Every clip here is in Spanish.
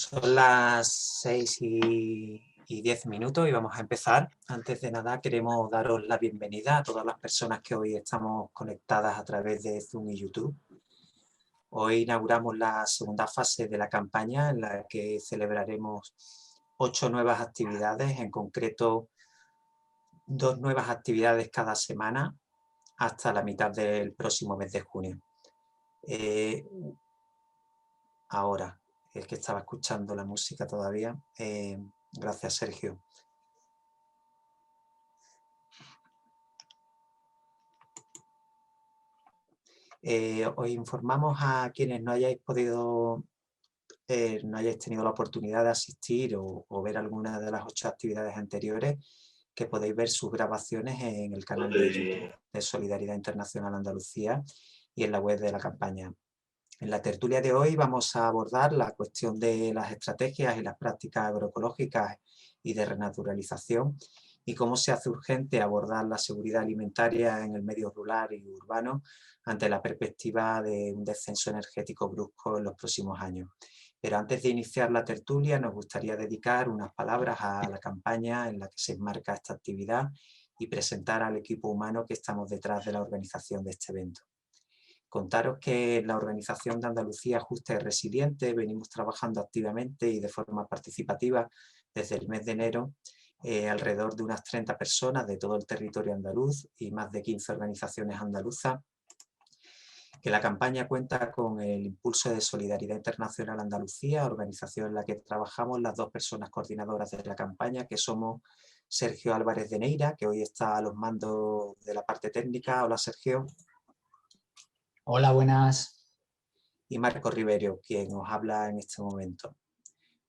Son las 6:10 y vamos a empezar. Antes de nada queremos daros la bienvenida a todas las personas que hoy estamos conectadas a través de Zoom y YouTube. Hoy inauguramos la segunda fase de la campaña en la que celebraremos 8 nuevas actividades, en concreto 2 nuevas actividades cada semana hasta la mitad del próximo mes de junio. Ahora, es que estaba escuchando la música todavía. Gracias, Sergio. Os informamos a quienes no hayáis tenido la oportunidad de asistir o ver alguna de las 8 actividades anteriores, que podéis ver sus grabaciones en el canal de YouTube de Solidaridad Internacional Andalucía y en la web de la campaña. En la tertulia de hoy vamos a abordar la cuestión de las estrategias y las prácticas agroecológicas y de renaturalización y cómo se hace urgente abordar la seguridad alimentaria en el medio rural y urbano ante la perspectiva de un descenso energético brusco en los próximos años. Pero antes de iniciar la tertulia nos gustaría dedicar unas palabras a la campaña en la que se enmarca esta actividad y presentar al equipo humano que estamos detrás de la organización de este evento. Contaros que en la Organización de Andalucía Justa y Resiliente venimos trabajando activamente y de forma participativa desde el mes de enero, alrededor de unas 30 personas de todo el territorio andaluz y más de 15 organizaciones andaluzas, que la campaña cuenta con el impulso de Solidaridad Internacional Andalucía, organización en la que trabajamos las 2 personas coordinadoras de la campaña, que somos Sergio Álvarez de Neira, que hoy está a los mandos de la parte técnica. Hola, Sergio. Hola, buenas. Y Marco Rivero, quien os habla en este momento.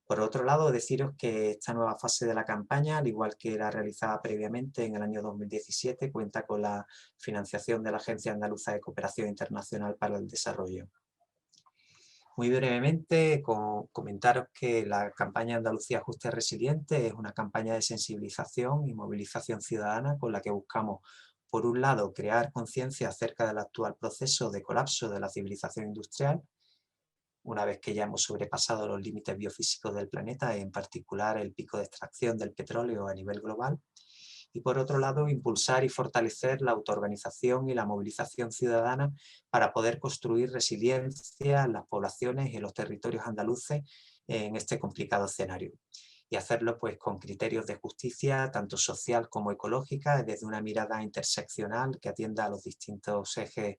Por otro lado, deciros que esta nueva fase de la campaña, al igual que la realizada previamente en el año 2017, cuenta con la financiación de la Agencia Andaluza de Cooperación Internacional para el Desarrollo. Muy brevemente, comentaros que la campaña Andalucía Justa y Resiliente es una campaña de sensibilización y movilización ciudadana con la que buscamos, por un lado, crear conciencia acerca del actual proceso de colapso de la civilización industrial, una vez que ya hemos sobrepasado los límites biofísicos del planeta, en particular el pico de extracción del petróleo a nivel global, y por otro lado impulsar y fortalecer la autoorganización y la movilización ciudadana para poder construir resiliencia en las poblaciones y en los territorios andaluces en este complicado escenario. Y hacerlo pues con criterios de justicia, tanto social como ecológica, desde una mirada interseccional que atienda a los distintos ejes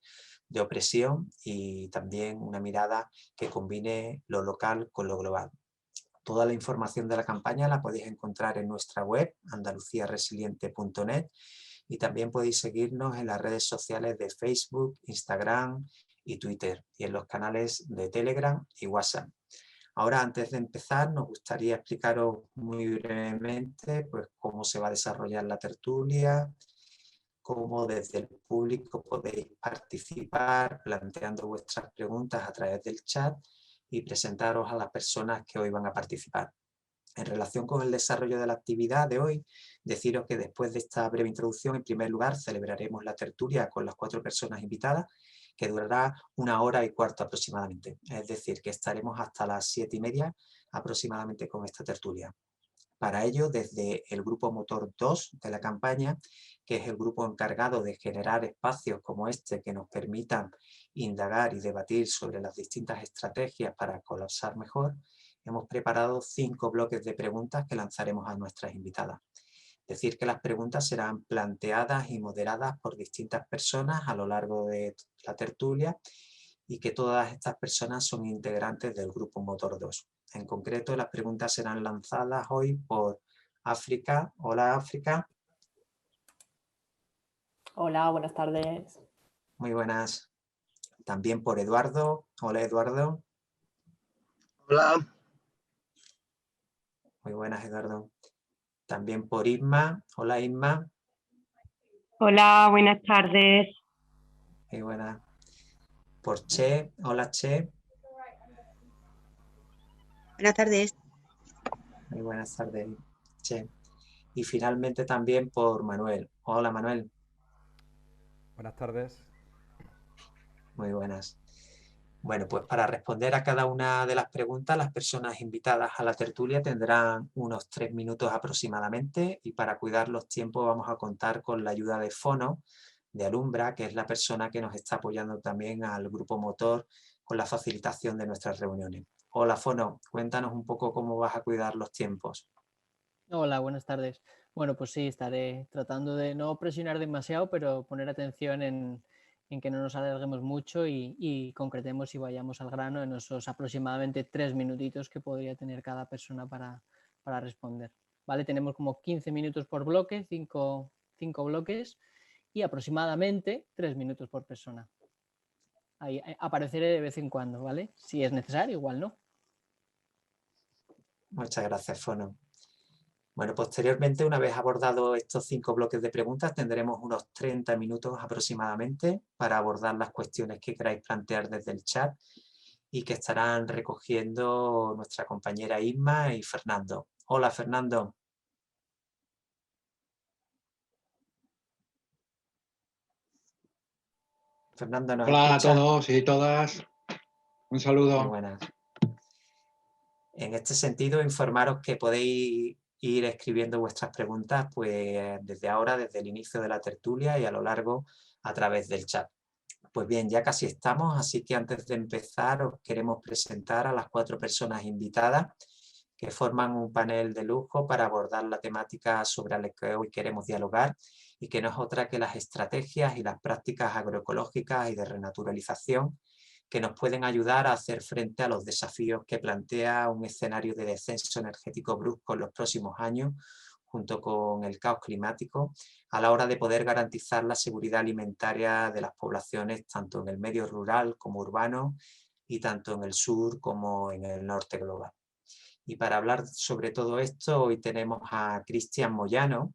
de opresión y también una mirada que combine lo local con lo global. Toda la información de la campaña la podéis encontrar en nuestra web, andaluciaresiliente.net, y también podéis seguirnos en las redes sociales de Facebook, Instagram y Twitter, y en los canales de Telegram y WhatsApp. Ahora, antes de empezar, nos gustaría explicaros muy brevemente pues, cómo se va a desarrollar la tertulia, cómo desde el público podéis participar planteando vuestras preguntas a través del chat y presentaros a las personas que hoy van a participar. En relación con el desarrollo de la actividad de hoy, deciros que después de esta breve introducción, en primer lugar, celebraremos la tertulia con las 4 personas invitadas, que durará 1 hora y cuarto aproximadamente. Es decir, que estaremos hasta las 7:30 aproximadamente con esta tertulia. Para ello, desde el grupo Motor 2 de la campaña, que es el grupo encargado de generar espacios como este que nos permitan indagar y debatir sobre las distintas estrategias para colapsar mejor, hemos preparado 5 bloques de preguntas que lanzaremos a nuestras invitadas. Es decir, que las preguntas serán planteadas y moderadas por distintas personas a lo largo de la tertulia y que todas estas personas son integrantes del grupo Motor 2. En concreto, las preguntas serán lanzadas hoy por África. Hola, África. Hola, buenas tardes. Muy buenas. También por Eduardo. Hola, Eduardo. Hola. Muy buenas, Eduardo. También por Isma. Hola, Isma. Hola, buenas tardes. Muy buenas. Por Che. Hola, Che. Buenas tardes. Muy buenas tardes, Che. Y finalmente también por Manuel. Hola, Manuel. Buenas tardes. Muy buenas. Bueno, pues para responder a cada una de las preguntas, las personas invitadas a la tertulia tendrán unos 3 minutos aproximadamente, y para cuidar los tiempos vamos a contar con la ayuda de Fono, de Alumbra, que es la persona que nos está apoyando también al grupo motor con la facilitación de nuestras reuniones. Hola Fono, cuéntanos un poco cómo vas a cuidar los tiempos. Hola, buenas tardes. Bueno, pues sí, estaré tratando de no presionar demasiado, pero poner atención en que no nos alarguemos mucho y concretemos y vayamos al grano en esos aproximadamente 3 minutitos que podría tener cada persona para responder. ¿Vale? Tenemos como 15 minutos por bloque, 5 bloques y aproximadamente 3 minutos por persona. Ahí apareceré de vez en cuando, ¿vale? Si es necesario, igual no. Muchas gracias, Fono. Bueno, posteriormente, una vez abordados estos 5 bloques de preguntas, tendremos unos 30 minutos aproximadamente para abordar las cuestiones que queráis plantear desde el chat y que estarán recogiendo nuestra compañera Isma y Fernando. Hola, Fernando. Fernando, ¿nos Hola a escuchas? todos y todas. Un Muy saludo. buenas. En este sentido, informaros que podéis ir escribiendo vuestras preguntas pues desde ahora, desde el inicio de la tertulia y a lo largo a través del chat. Pues bien, ya casi estamos, así que antes de empezar os queremos presentar a las 4 personas invitadas que forman un panel de lujo para abordar la temática sobre la que hoy queremos dialogar, y que no es otra que las estrategias y las prácticas agroecológicas y de renaturalización que nos pueden ayudar a hacer frente a los desafíos que plantea un escenario de descenso energético brusco en los próximos años, junto con el caos climático, a la hora de poder garantizar la seguridad alimentaria de las poblaciones, tanto en el medio rural como urbano, y tanto en el sur como en el norte global. Y para hablar sobre todo esto, hoy tenemos a Cristian Moyano.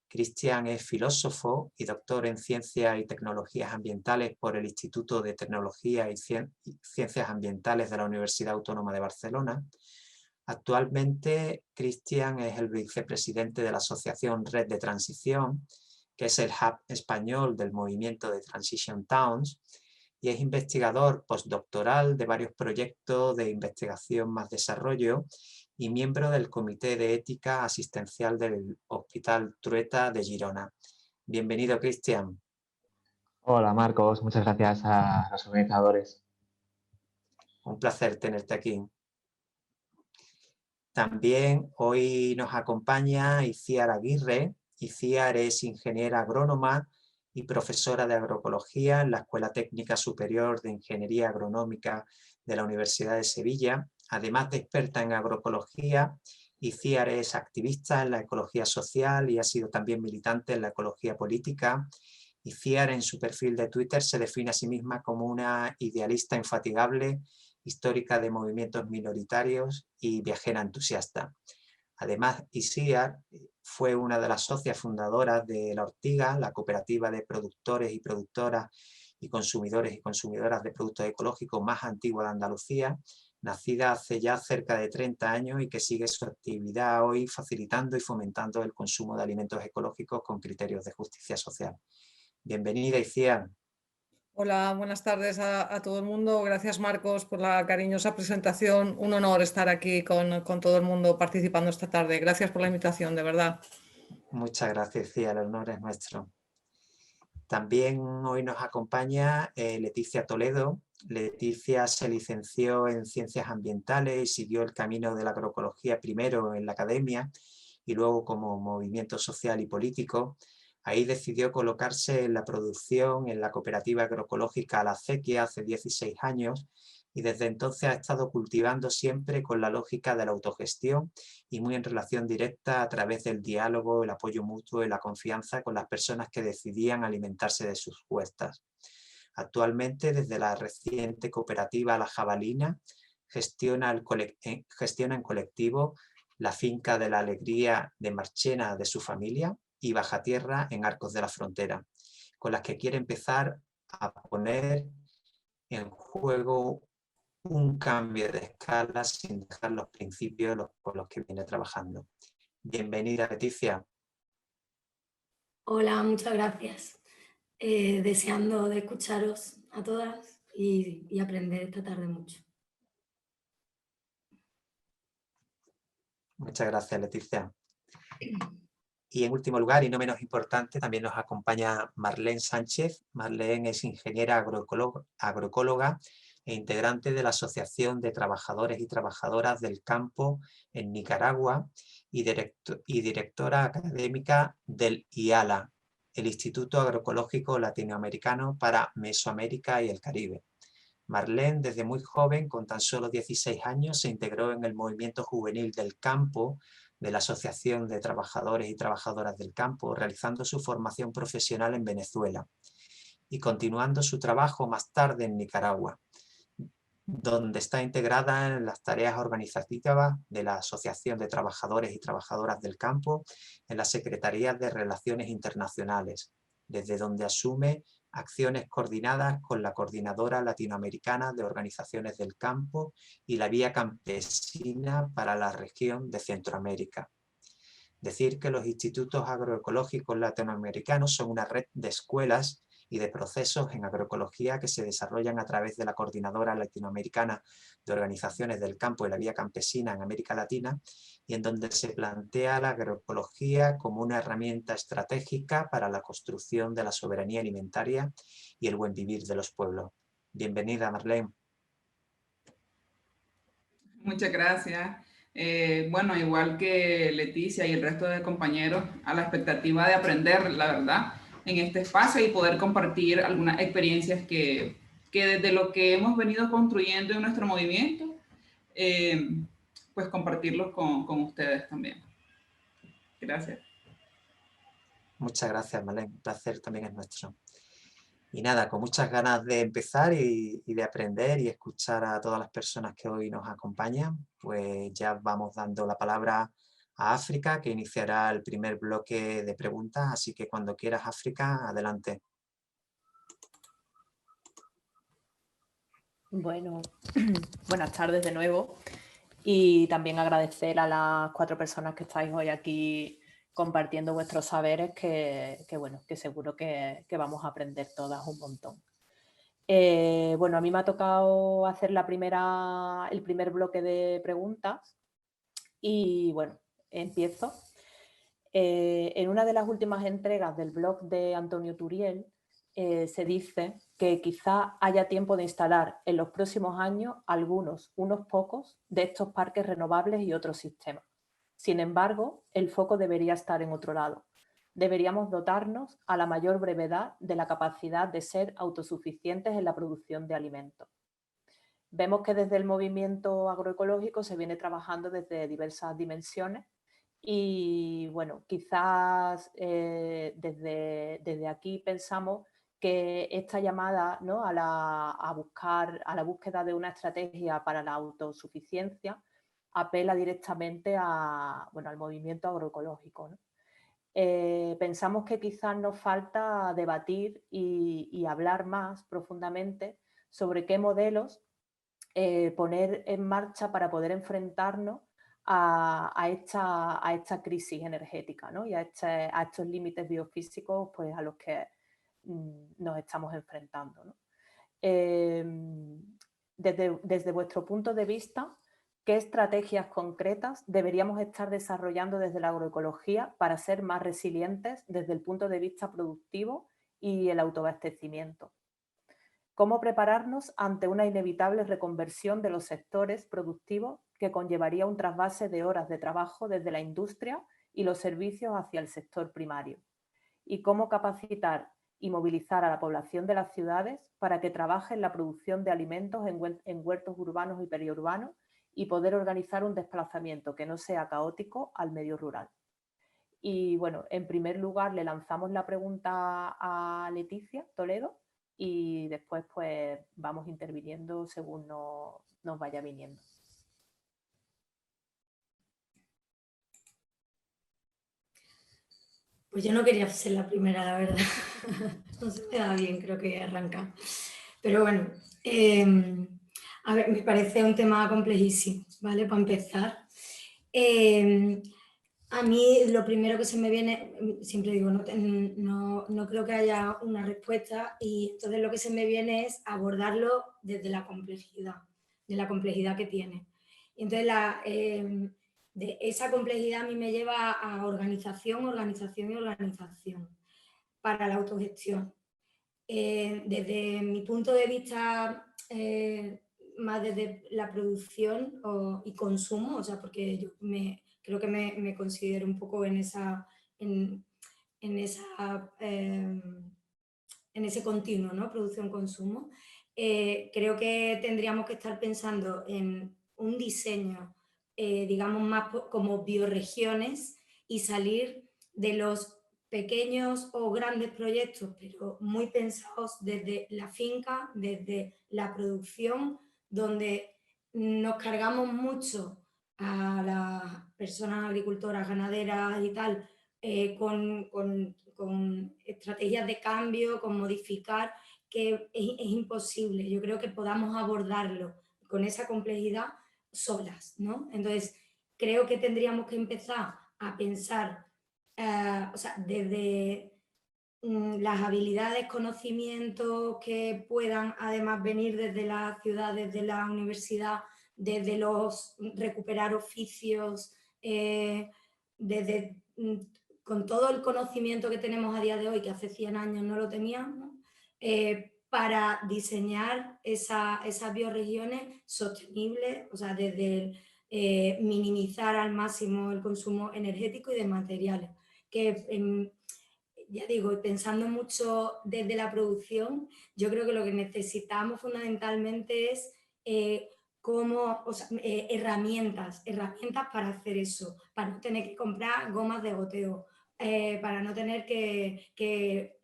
Cristian es filósofo y doctor en Ciencias y Tecnologías Ambientales por el Instituto de Tecnología y Ciencias Ambientales de la Universidad Autónoma de Barcelona. Actualmente, Cristian es el vicepresidente de la Asociación Red de Transición, que es el hub español del movimiento de Transition Towns, y es investigador postdoctoral de varios proyectos de investigación más desarrollo y miembro del Comité de Ética Asistencial del Hospital Trueta de Girona. Bienvenido, Cristian. Hola Marcos, muchas gracias a los organizadores. Un placer tenerte aquí. También hoy nos acompaña Iciar Aguirre. Iciar es ingeniera agrónoma y profesora de agroecología en la Escuela Técnica Superior de Ingeniería Agronómica de la Universidad de Sevilla. Además de experta en agroecología, Iciar es activista en la ecología social y ha sido también militante en la ecología política. Iciar en su perfil de Twitter se define a sí misma como una idealista infatigable, histórica de movimientos minoritarios y viajera entusiasta. Además, Iciar fue una de las socias fundadoras de La Ortiga, la cooperativa de productores y productoras y consumidores y consumidoras de productos ecológicos más antigua de Andalucía, nacida hace ya cerca de 30 años y que sigue su actividad hoy facilitando y fomentando el consumo de alimentos ecológicos con criterios de justicia social. Bienvenida, Iciar. Hola, buenas tardes a todo el mundo. Gracias, Marcos, por la cariñosa presentación. Un honor estar aquí con todo el mundo participando esta tarde. Gracias por la invitación, de verdad. Muchas gracias, Iciar. El honor es nuestro. También hoy nos acompaña Leticia Toledo. Leticia se licenció en Ciencias Ambientales y siguió el camino de la agroecología primero en la academia y luego como movimiento social y político. Ahí decidió colocarse en la producción en la cooperativa agroecológica La Acequia hace 16 años, y desde entonces ha estado cultivando siempre con la lógica de la autogestión y muy en relación directa a través del diálogo, el apoyo mutuo y la confianza con las personas que decidían alimentarse de sus huertas. Actualmente, desde la reciente cooperativa La Jabalina, gestiona en colectivo la finca de la Alegría de Marchena de su familia y Baja Tierra en Arcos de la Frontera, con las que quiere empezar a poner en juego un cambio de escala sin dejar los principios por los que viene trabajando. Bienvenida, Leticia. Hola, muchas gracias. Deseando de escucharos a todas y aprender esta tarde mucho. Muchas gracias, Leticia. Y en último lugar, y no menos importante, también nos acompaña Marlene Sánchez. Marlene es ingeniera agroecóloga e integrante de la Asociación de Trabajadores y Trabajadoras del Campo en Nicaragua y directora académica del IALA, el Instituto Agroecológico Latinoamericano para Mesoamérica y el Caribe. Marlene, desde muy joven, con tan solo 16 años, se integró en el movimiento juvenil del campo de la Asociación de Trabajadores y Trabajadoras del Campo, realizando su formación profesional en Venezuela y continuando su trabajo más tarde en Nicaragua, donde está integrada en las tareas organizativas de la Asociación de Trabajadores y Trabajadoras del Campo en las Secretarías de Relaciones Internacionales, desde donde asume acciones coordinadas con la Coordinadora Latinoamericana de Organizaciones del Campo y la Vía Campesina para la región de Centroamérica. Decir que los institutos agroecológicos latinoamericanos son una red de escuelas y de procesos en agroecología que se desarrollan a través de la Coordinadora Latinoamericana de Organizaciones del Campo y la Vía Campesina en América Latina, y en donde se plantea la agroecología como una herramienta estratégica para la construcción de la soberanía alimentaria y el buen vivir de los pueblos. Bienvenida, Marlene. Muchas gracias. Bueno, igual que Leticia y el resto de compañeros, a la expectativa de aprender, la verdad, en este espacio y poder compartir algunas experiencias que desde lo que hemos venido construyendo en nuestro movimiento, pues compartirlos con ustedes también. Gracias. Muchas gracias, Marlene. Un placer también es nuestro. Y nada, con muchas ganas de empezar y de aprender y escuchar a todas las personas que hoy nos acompañan, pues ya vamos dando la palabra a África, que iniciará el primer bloque de preguntas, así que cuando quieras, África, adelante. Bueno, buenas tardes de nuevo y también agradecer a las 4 personas que estáis hoy aquí compartiendo vuestros saberes, que seguro que vamos a aprender todas un montón. Bueno, a mí me ha tocado hacer el primer bloque de preguntas y bueno, empiezo. En una de las últimas entregas del blog de Antonio Turiel se dice que quizá haya tiempo de instalar en los próximos años unos pocos de estos parques renovables y otros sistemas. Sin embargo, el foco debería estar en otro lado. Deberíamos dotarnos a la mayor brevedad de la capacidad de ser autosuficientes en la producción de alimentos. Vemos que desde el movimiento agroecológico se viene trabajando desde diversas dimensiones y bueno, quizás desde aquí pensamos que esta llamada, ¿no?, a la búsqueda de una estrategia para la autosuficiencia apela directamente al movimiento agroecológico, ¿no? Pensamos que quizás nos falta debatir y hablar más profundamente sobre qué modelos poner en marcha para poder enfrentarnos a esta crisis energética, ¿no?, y a estos límites biofísicos, pues, a los que nos estamos enfrentando, ¿no? Desde vuestro punto de vista, ¿qué estrategias concretas deberíamos estar desarrollando desde la agroecología para ser más resilientes desde el punto de vista productivo y el autoabastecimiento? ¿Cómo prepararnos ante una inevitable reconversión de los sectores productivos que conllevaría un trasvase de horas de trabajo desde la industria y los servicios hacia el sector primario? ¿Y cómo capacitar y movilizar a la población de las ciudades para que trabaje en la producción de alimentos en huertos urbanos y periurbanos y poder organizar un desplazamiento que no sea caótico al medio rural? Y bueno, en primer lugar le lanzamos la pregunta a Leticia Toledo y después pues vamos interviniendo según nos vaya viniendo. Pues yo no quería ser la primera, la verdad. No se me da bien, creo que arranca. Pero bueno, a ver, me parece un tema complejísimo, ¿vale? Para empezar. A mí lo primero que se me viene, siempre digo, no creo que haya una respuesta, y entonces lo que se me viene es abordarlo desde la complejidad, de la complejidad que tiene. Entonces de esa complejidad a mí me lleva a organización, organización y organización para la autogestión. Desde mi punto de vista, más desde la producción y consumo, o sea, porque yo creo que me considero un poco en ese continuo, ¿no? Producción-consumo. Creo que tendríamos que estar pensando en un diseño, digamos, más como bioregiones, y salir de los pequeños o grandes proyectos, pero muy pensados desde la finca, desde la producción, donde nos cargamos mucho a las personas agricultoras, ganaderas y tal, con estrategias de cambio, con modificar, que es imposible. Yo creo que podamos abordarlo con esa complejidad solas, ¿no? Entonces, creo que tendríamos que empezar a pensar, o sea, desde las habilidades, conocimientos que puedan además venir desde la ciudad, desde la universidad, desde recuperar oficios, con todo el conocimiento que tenemos a día de hoy, que hace 100 años no lo teníamos, para diseñar esas bioregiones sostenibles, o sea, desde minimizar al máximo el consumo energético y de materiales. Que ya digo, pensando mucho desde la producción, yo creo que lo que necesitamos fundamentalmente es herramientas para hacer eso, para no tener que comprar gomas de goteo, para no tener que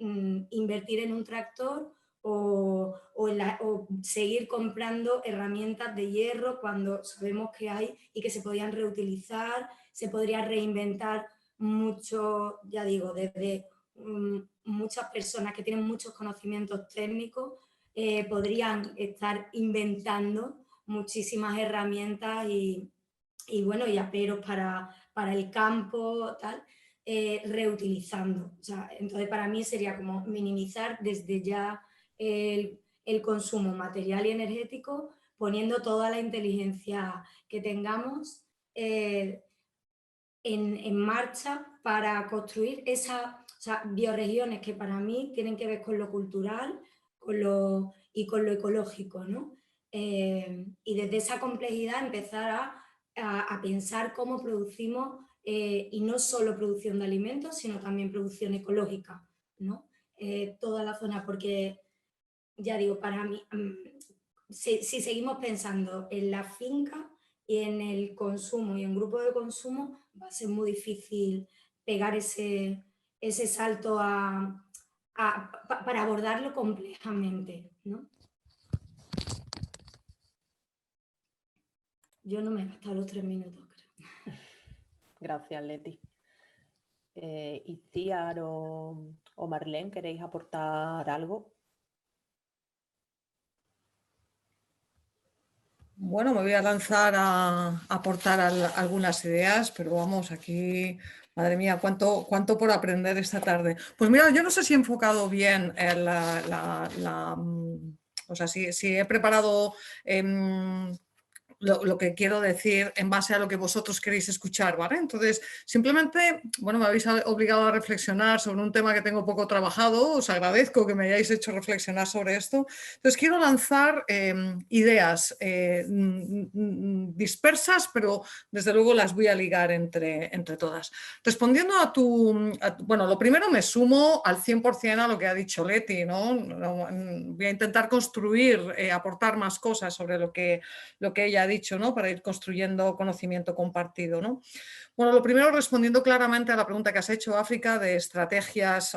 invertir en un tractor o seguir comprando herramientas de hierro cuando sabemos que hay y que se podían reutilizar, se podría reinventar mucho, ya digo, desde muchas personas que tienen muchos conocimientos técnicos podrían estar inventando muchísimas herramientas y aperos para el campo, tal, reutilizando. O sea, entonces para mí sería como minimizar desde ya el consumo material y energético, poniendo toda la inteligencia que tengamos en marcha para construir esas bioregiones que para mí tienen que ver con lo cultural y con lo ecológico, ¿no? Y desde esa complejidad empezar a pensar cómo producimos, y no solo producción de alimentos, sino también producción ecológica, ¿no? Toda la zona, porque ya digo, para mí, si seguimos pensando en la finca y en el consumo y en grupo de consumo, va a ser muy difícil pegar ese salto para abordarlo complejamente, ¿no? Yo no me he gastado los 3 minutos, creo. Gracias, Leti. Itziar o Marlene, ¿queréis aportar algo? Bueno, me voy a lanzar a aportar algunas ideas, pero vamos, aquí, madre mía, cuánto por aprender esta tarde. Pues mira, yo no sé si he enfocado bien o sea, si he preparado lo que quiero decir en base a lo que vosotros queréis escuchar, ¿vale? Entonces, simplemente, bueno, me habéis obligado a reflexionar sobre un tema que tengo poco trabajado, os agradezco que me hayáis hecho reflexionar sobre esto. Entonces, quiero lanzar ideas dispersas, pero desde luego las voy a ligar entre todas. Respondiendo bueno, lo primero me sumo al 100% a lo que ha dicho Leti, ¿no? Voy a intentar construir, aportar más cosas sobre lo que ella ha dicho, ¿no? Para ir construyendo conocimiento compartido, ¿no? Bueno, lo primero, respondiendo claramente a la pregunta que has hecho, África, de estrategias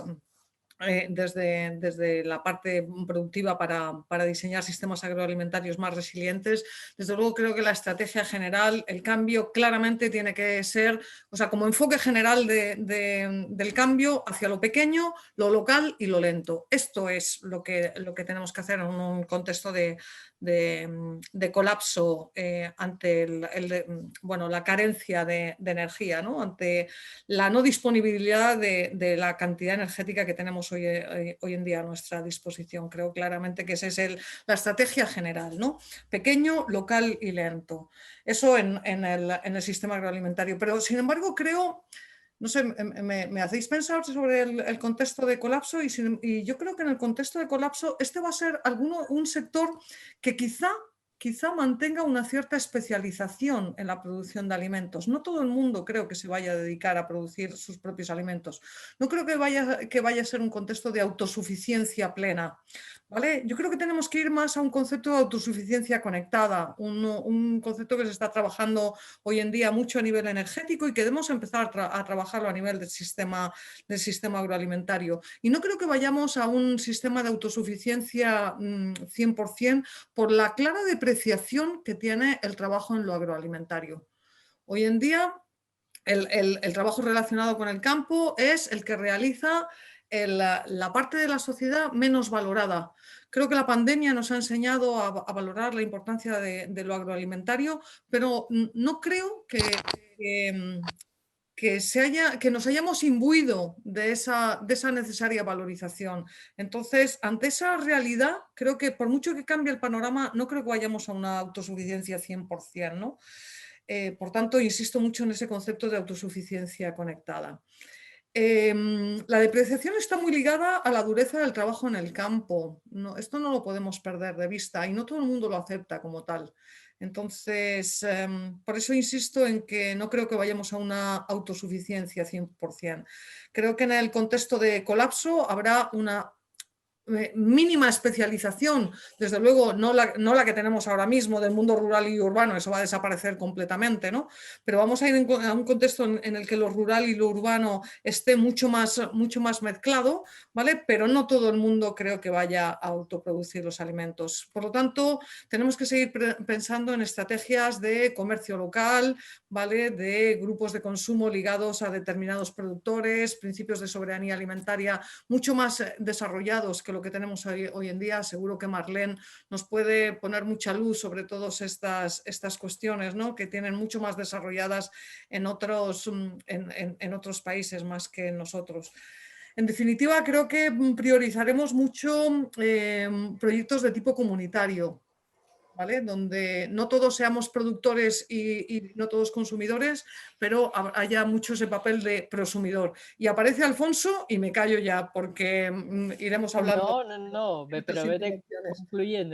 desde la parte productiva para diseñar sistemas agroalimentarios más resilientes. Desde luego creo que la estrategia general, el cambio claramente tiene que ser, o sea, como enfoque general del cambio hacia lo pequeño, lo local y lo lento. Esto es lo que tenemos que hacer en un contexto de de colapso ante la carencia de energía, ¿no? Ante la no disponibilidad de la cantidad energética que tenemos hoy en día a nuestra disposición. Creo claramente que esa es la estrategia general, ¿no? Pequeño, local y lento. Eso en el sistema agroalimentario. Pero, sin embargo, creo... No sé, me hacéis pensar sobre el contexto de colapso y yo creo que en el contexto de colapso este va a ser un sector que quizá mantenga una cierta especialización en la producción de alimentos. No todo el mundo creo que se vaya a dedicar a producir sus propios alimentos. No creo que vaya a ser un contexto de autosuficiencia plena. ¿Vale? Yo creo que tenemos que ir más a un concepto de autosuficiencia conectada, un concepto que se está trabajando hoy en día mucho a nivel energético y que debemos empezar a trabajarlo a nivel del sistema agroalimentario. Y no creo que vayamos a un sistema de autosuficiencia 100% por la clara depreciación que tiene el trabajo en lo agroalimentario. Hoy en día el trabajo relacionado con el campo es el que realiza la parte de la sociedad menos valorada. Creo que la pandemia nos ha enseñado a valorar la importancia de lo agroalimentario, pero no creo que nos hayamos imbuido de esa necesaria valorización. Entonces, ante esa realidad, creo que por mucho que cambie el panorama, no creo que vayamos a una autosuficiencia 100%, ¿no? Por tanto, insisto mucho en ese concepto de autosuficiencia conectada. La depreciación está muy ligada a la dureza del trabajo en el campo. Esto no lo podemos perder de vista y no todo el mundo lo acepta como tal. Entonces, por eso insisto en que no creo que vayamos a una autosuficiencia 100%. Creo que en el contexto de colapso habrá una mínima especialización, desde luego no la que tenemos ahora mismo del mundo rural y urbano, eso va a desaparecer completamente, ¿no? Pero vamos a ir a un contexto en el que lo rural y lo urbano esté mucho más mezclado, ¿vale? Pero no todo el mundo creo que vaya a autoproducir los alimentos. Por lo tanto, tenemos que seguir pensando en estrategias de comercio local, ¿vale? De grupos de consumo ligados a determinados productores, principios de soberanía alimentaria mucho más desarrollados que lo que tenemos hoy en día. Seguro que Marlene nos puede poner mucha luz sobre todas estas cuestiones, ¿no? Que tienen mucho más desarrolladas en otros países más que en nosotros. En definitiva, creo que priorizaremos mucho proyectos de tipo comunitario, ¿vale? Donde no todos seamos productores y no todos consumidores, pero haya mucho ese papel de prosumidor. Y aparece Alfonso y me callo ya, porque iremos hablando. No, pero vete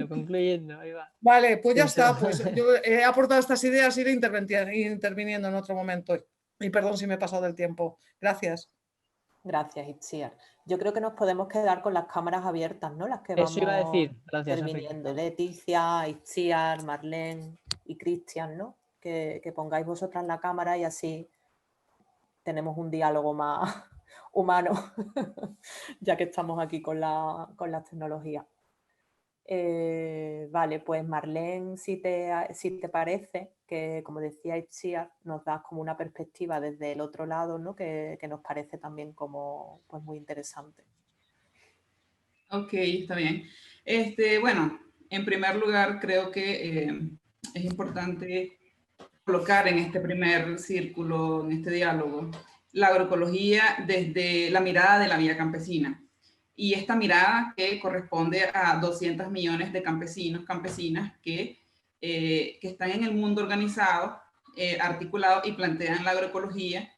concluyendo, ahí va. Vale, pues ya está, pues yo he aportado estas ideas y iré interviniendo en otro momento. Y perdón si me he pasado del tiempo. Gracias. Gracias, Itziar. Yo creo que nos podemos quedar con las cámaras abiertas, ¿no? Las que Eso vamos iba a decir. Gracias, interviniendo. Leticia, Itziar, Marlene y Cristian, ¿no? Que pongáis vosotras la cámara y así tenemos un diálogo más humano, ya que estamos aquí con las tecnologías. Vale, pues Marlene, si te parece, que como decía Itziar, nos das como una perspectiva desde el otro lado, ¿no? Que nos parece también como pues muy interesante. Ok, está bien. Bueno, en primer lugar creo que es importante colocar en este primer círculo, en este diálogo, la agroecología desde la mirada de la vía campesina. Y esta mirada que corresponde a 200 millones de campesinos, campesinas que están en el mundo organizado, articulado y plantean la agroecología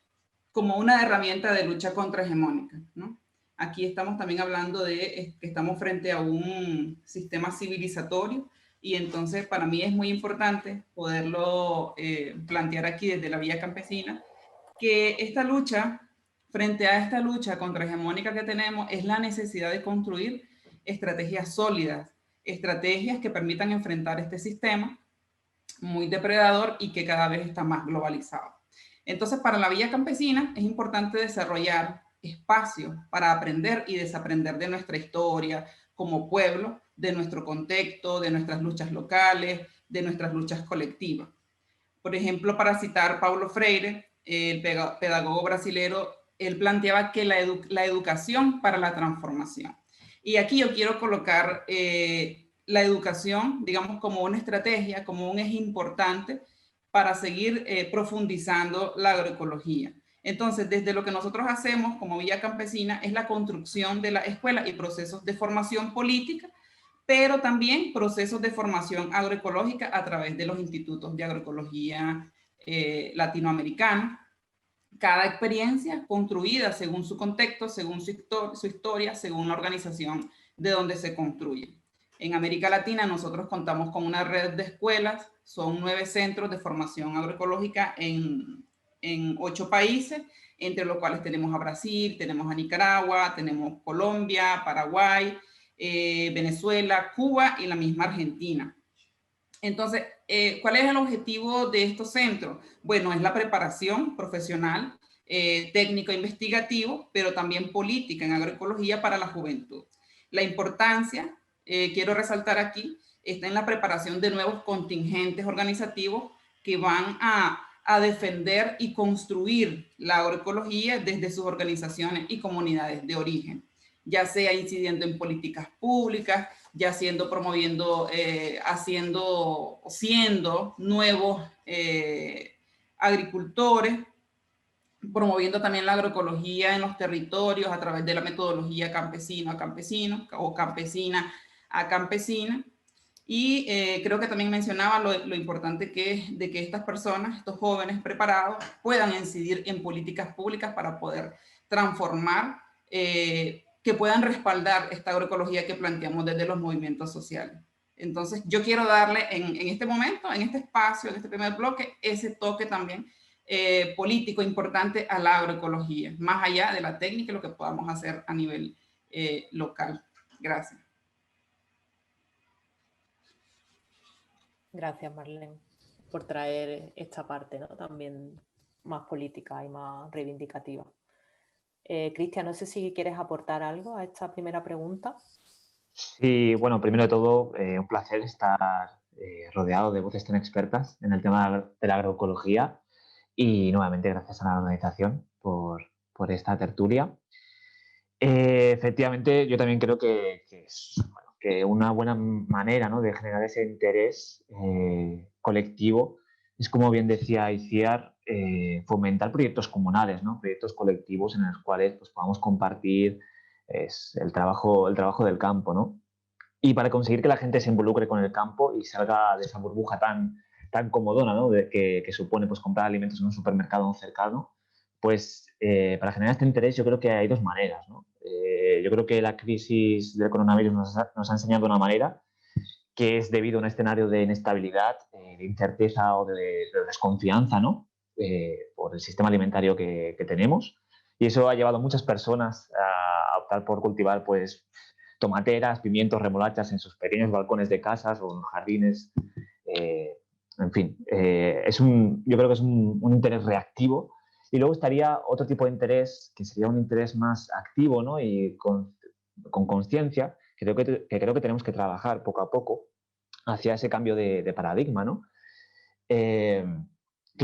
como una herramienta de lucha contrahegemónica, ¿no? Aquí estamos también hablando de que estamos frente a un sistema civilizatorio y entonces para mí es muy importante poderlo plantear aquí desde la vía campesina, que esta lucha, frente a esta lucha contrahegemónica que tenemos, es la necesidad de construir estrategias sólidas, estrategias que permitan enfrentar este sistema muy depredador y que cada vez está más globalizado. Entonces, para la vía campesina es importante desarrollar espacios para aprender y desaprender de nuestra historia como pueblo, de nuestro contexto, de nuestras luchas locales, de nuestras luchas colectivas. Por ejemplo, para citar Paulo Freire, el pedagogo brasilero, él planteaba que la educación para la transformación. Y aquí yo quiero colocar la educación, digamos, como una estrategia, como un eje importante para seguir profundizando la agroecología. Entonces, desde lo que nosotros hacemos como Villa Campesina es la construcción de la escuela y procesos de formación política, pero también procesos de formación agroecológica a través de los institutos de agroecología latinoamericanos. Cada experiencia construida según su contexto, según su historia, según la organización de donde se construye. En América Latina nosotros contamos con una red de escuelas, son 9 centros de formación agroecológica en 8 países, entre los cuales tenemos a Brasil, tenemos a Nicaragua, tenemos Colombia, Paraguay, Venezuela, Cuba y la misma Argentina. Entonces, ¿cuál es el objetivo de estos centros? Bueno, es la preparación profesional, técnico-investigativo, pero también política en agroecología para la juventud. La importancia, quiero resaltar aquí, está en la preparación de nuevos contingentes organizativos que van a defender y construir la agroecología desde sus organizaciones y comunidades de origen, ya sea incidiendo en políticas públicas, ya promoviendo, siendo nuevos agricultores, promoviendo también la agroecología en los territorios a través de la metodología campesino a campesino o campesina a campesina. Y creo que también mencionaba lo importante que es de que estas personas, estos jóvenes preparados, puedan incidir en políticas públicas para poder transformar, que puedan respaldar esta agroecología que planteamos desde los movimientos sociales. Entonces, yo quiero darle en este momento, en este espacio, en este primer bloque, ese toque también político importante a la agroecología, más allá de la técnica y lo que podamos hacer a nivel local. Gracias. Gracias, Marlene, por traer esta parte, ¿no? También más política y más reivindicativa. Cristian, no sé si quieres aportar algo a esta primera pregunta. Sí, bueno, primero de todo, un placer estar rodeado de voces tan expertas en el tema de la agroecología y nuevamente gracias a la organización por esta tertulia. Efectivamente, yo también creo que una buena manera, ¿no?, de generar ese interés colectivo es, como bien decía Iciar, fomentar proyectos comunales, ¿no?, proyectos colectivos en los cuales pues, podamos compartir el trabajo del campo, ¿no? Y para conseguir que la gente se involucre con el campo y salga de esa burbuja tan comodona, ¿no?, que supone pues, comprar alimentos en un supermercado cercano, pues para generar este interés yo creo que hay 2 maneras, ¿no? Yo creo que la crisis del coronavirus nos ha enseñado una manera, que es debido a un escenario de inestabilidad, de incerteza o de desconfianza, ¿no?, por el sistema alimentario que tenemos. Y eso ha llevado a muchas personas a optar por cultivar pues, tomateras, pimientos, remolachas en sus pequeños balcones de casas o en jardines. En fin, yo creo que es un interés reactivo. Y luego estaría otro tipo de interés, que sería un interés más activo, ¿no?, y con conciencia, que creo que tenemos que trabajar poco a poco hacia ese cambio de paradigma, ¿no? Que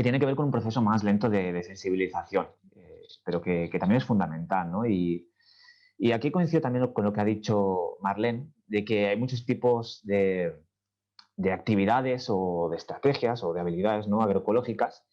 tiene que ver con un proceso más lento de sensibilización, pero que también es fundamental, ¿no? Y aquí coincido también con lo que ha dicho Marlene, de que hay muchos tipos de actividades o de estrategias o de habilidades, ¿no?, agroecológicas,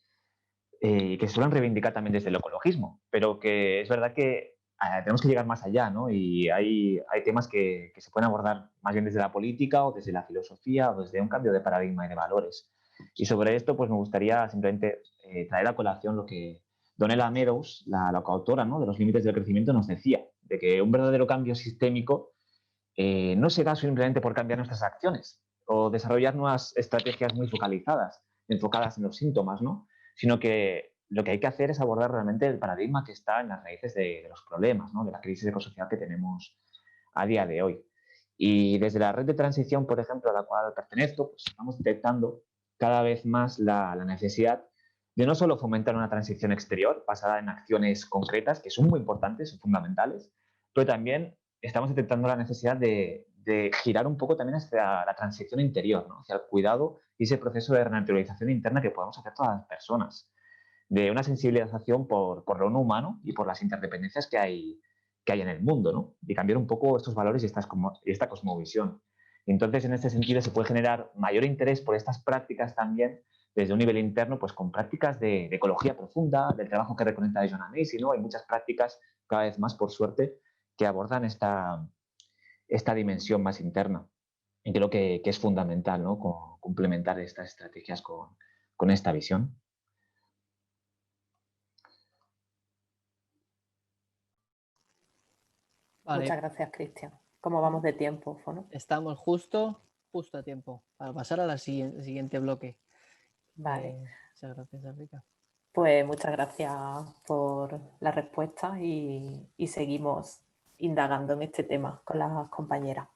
que se suelen reivindicar también desde el ecologismo, pero que es verdad que tenemos que llegar más allá, ¿no? Y hay temas que se pueden abordar más bien desde la política o desde la filosofía o desde un cambio de paradigma y de valores. Y sobre esto pues me gustaría simplemente traer a colación lo que Donella Meadows, la coautora, ¿no?, de Los límites del crecimiento, nos decía, de que un verdadero cambio sistémico no se da simplemente por cambiar nuestras acciones o desarrollar nuevas estrategias muy focalizadas, enfocadas en los síntomas, ¿no?, sino que lo que hay que hacer es abordar realmente el paradigma que está en las raíces de los problemas, ¿no?, de la crisis ecosocial que tenemos a día de hoy. Y desde la red de transición, por ejemplo, a la cual pertenezco, pues estamos detectando cada vez más la necesidad de no solo fomentar una transición exterior basada en acciones concretas, que son muy importantes, son fundamentales, pero también estamos detectando la necesidad de girar un poco también hacia la transición interior, ¿no?, hacia el cuidado y ese proceso de renaturalización interna que podemos hacer todas las personas, de una sensibilización por lo no humano y por las interdependencias que hay en el mundo, ¿no?, y cambiar un poco estos valores y esta cosmovisión. Y entonces, en este sentido, se puede generar mayor interés por estas prácticas también desde un nivel interno, pues con prácticas de ecología profunda, del trabajo que recomienda John Anesi, ¿no? Hay muchas prácticas, cada vez más, por suerte, que abordan esta dimensión más interna. Y creo que es fundamental, ¿no? Complementar estas estrategias con esta visión. Vale. Muchas gracias, Cristian. ¿Cómo vamos de tiempo, Fono? Estamos justo a tiempo para pasar al siguiente bloque. Vale. Muchas gracias, Enrica. Pues muchas gracias por la respuesta y seguimos indagando en este tema con las compañeras.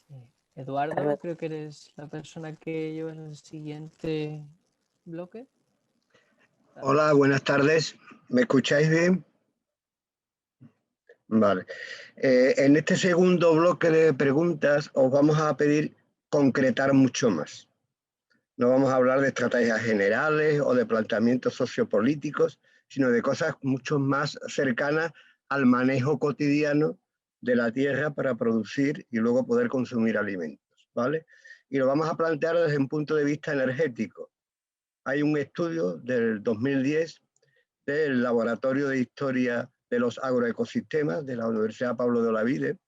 Sí. Eduardo, creo que eres la persona que lleva el siguiente bloque. Hola, buenas tardes. ¿Me escucháis bien? Vale. En este segundo bloque de preguntas os vamos a pedir concretar mucho más. No vamos a hablar de estrategias generales o de planteamientos sociopolíticos, sino de cosas mucho más cercanas al manejo cotidiano de la tierra para producir y luego poder consumir alimentos, ¿vale? Y lo vamos a plantear desde un punto de vista energético. Hay un estudio del 2010 del Laboratorio de Historia de los Agroecosistemas de la Universidad Pablo de Olavide,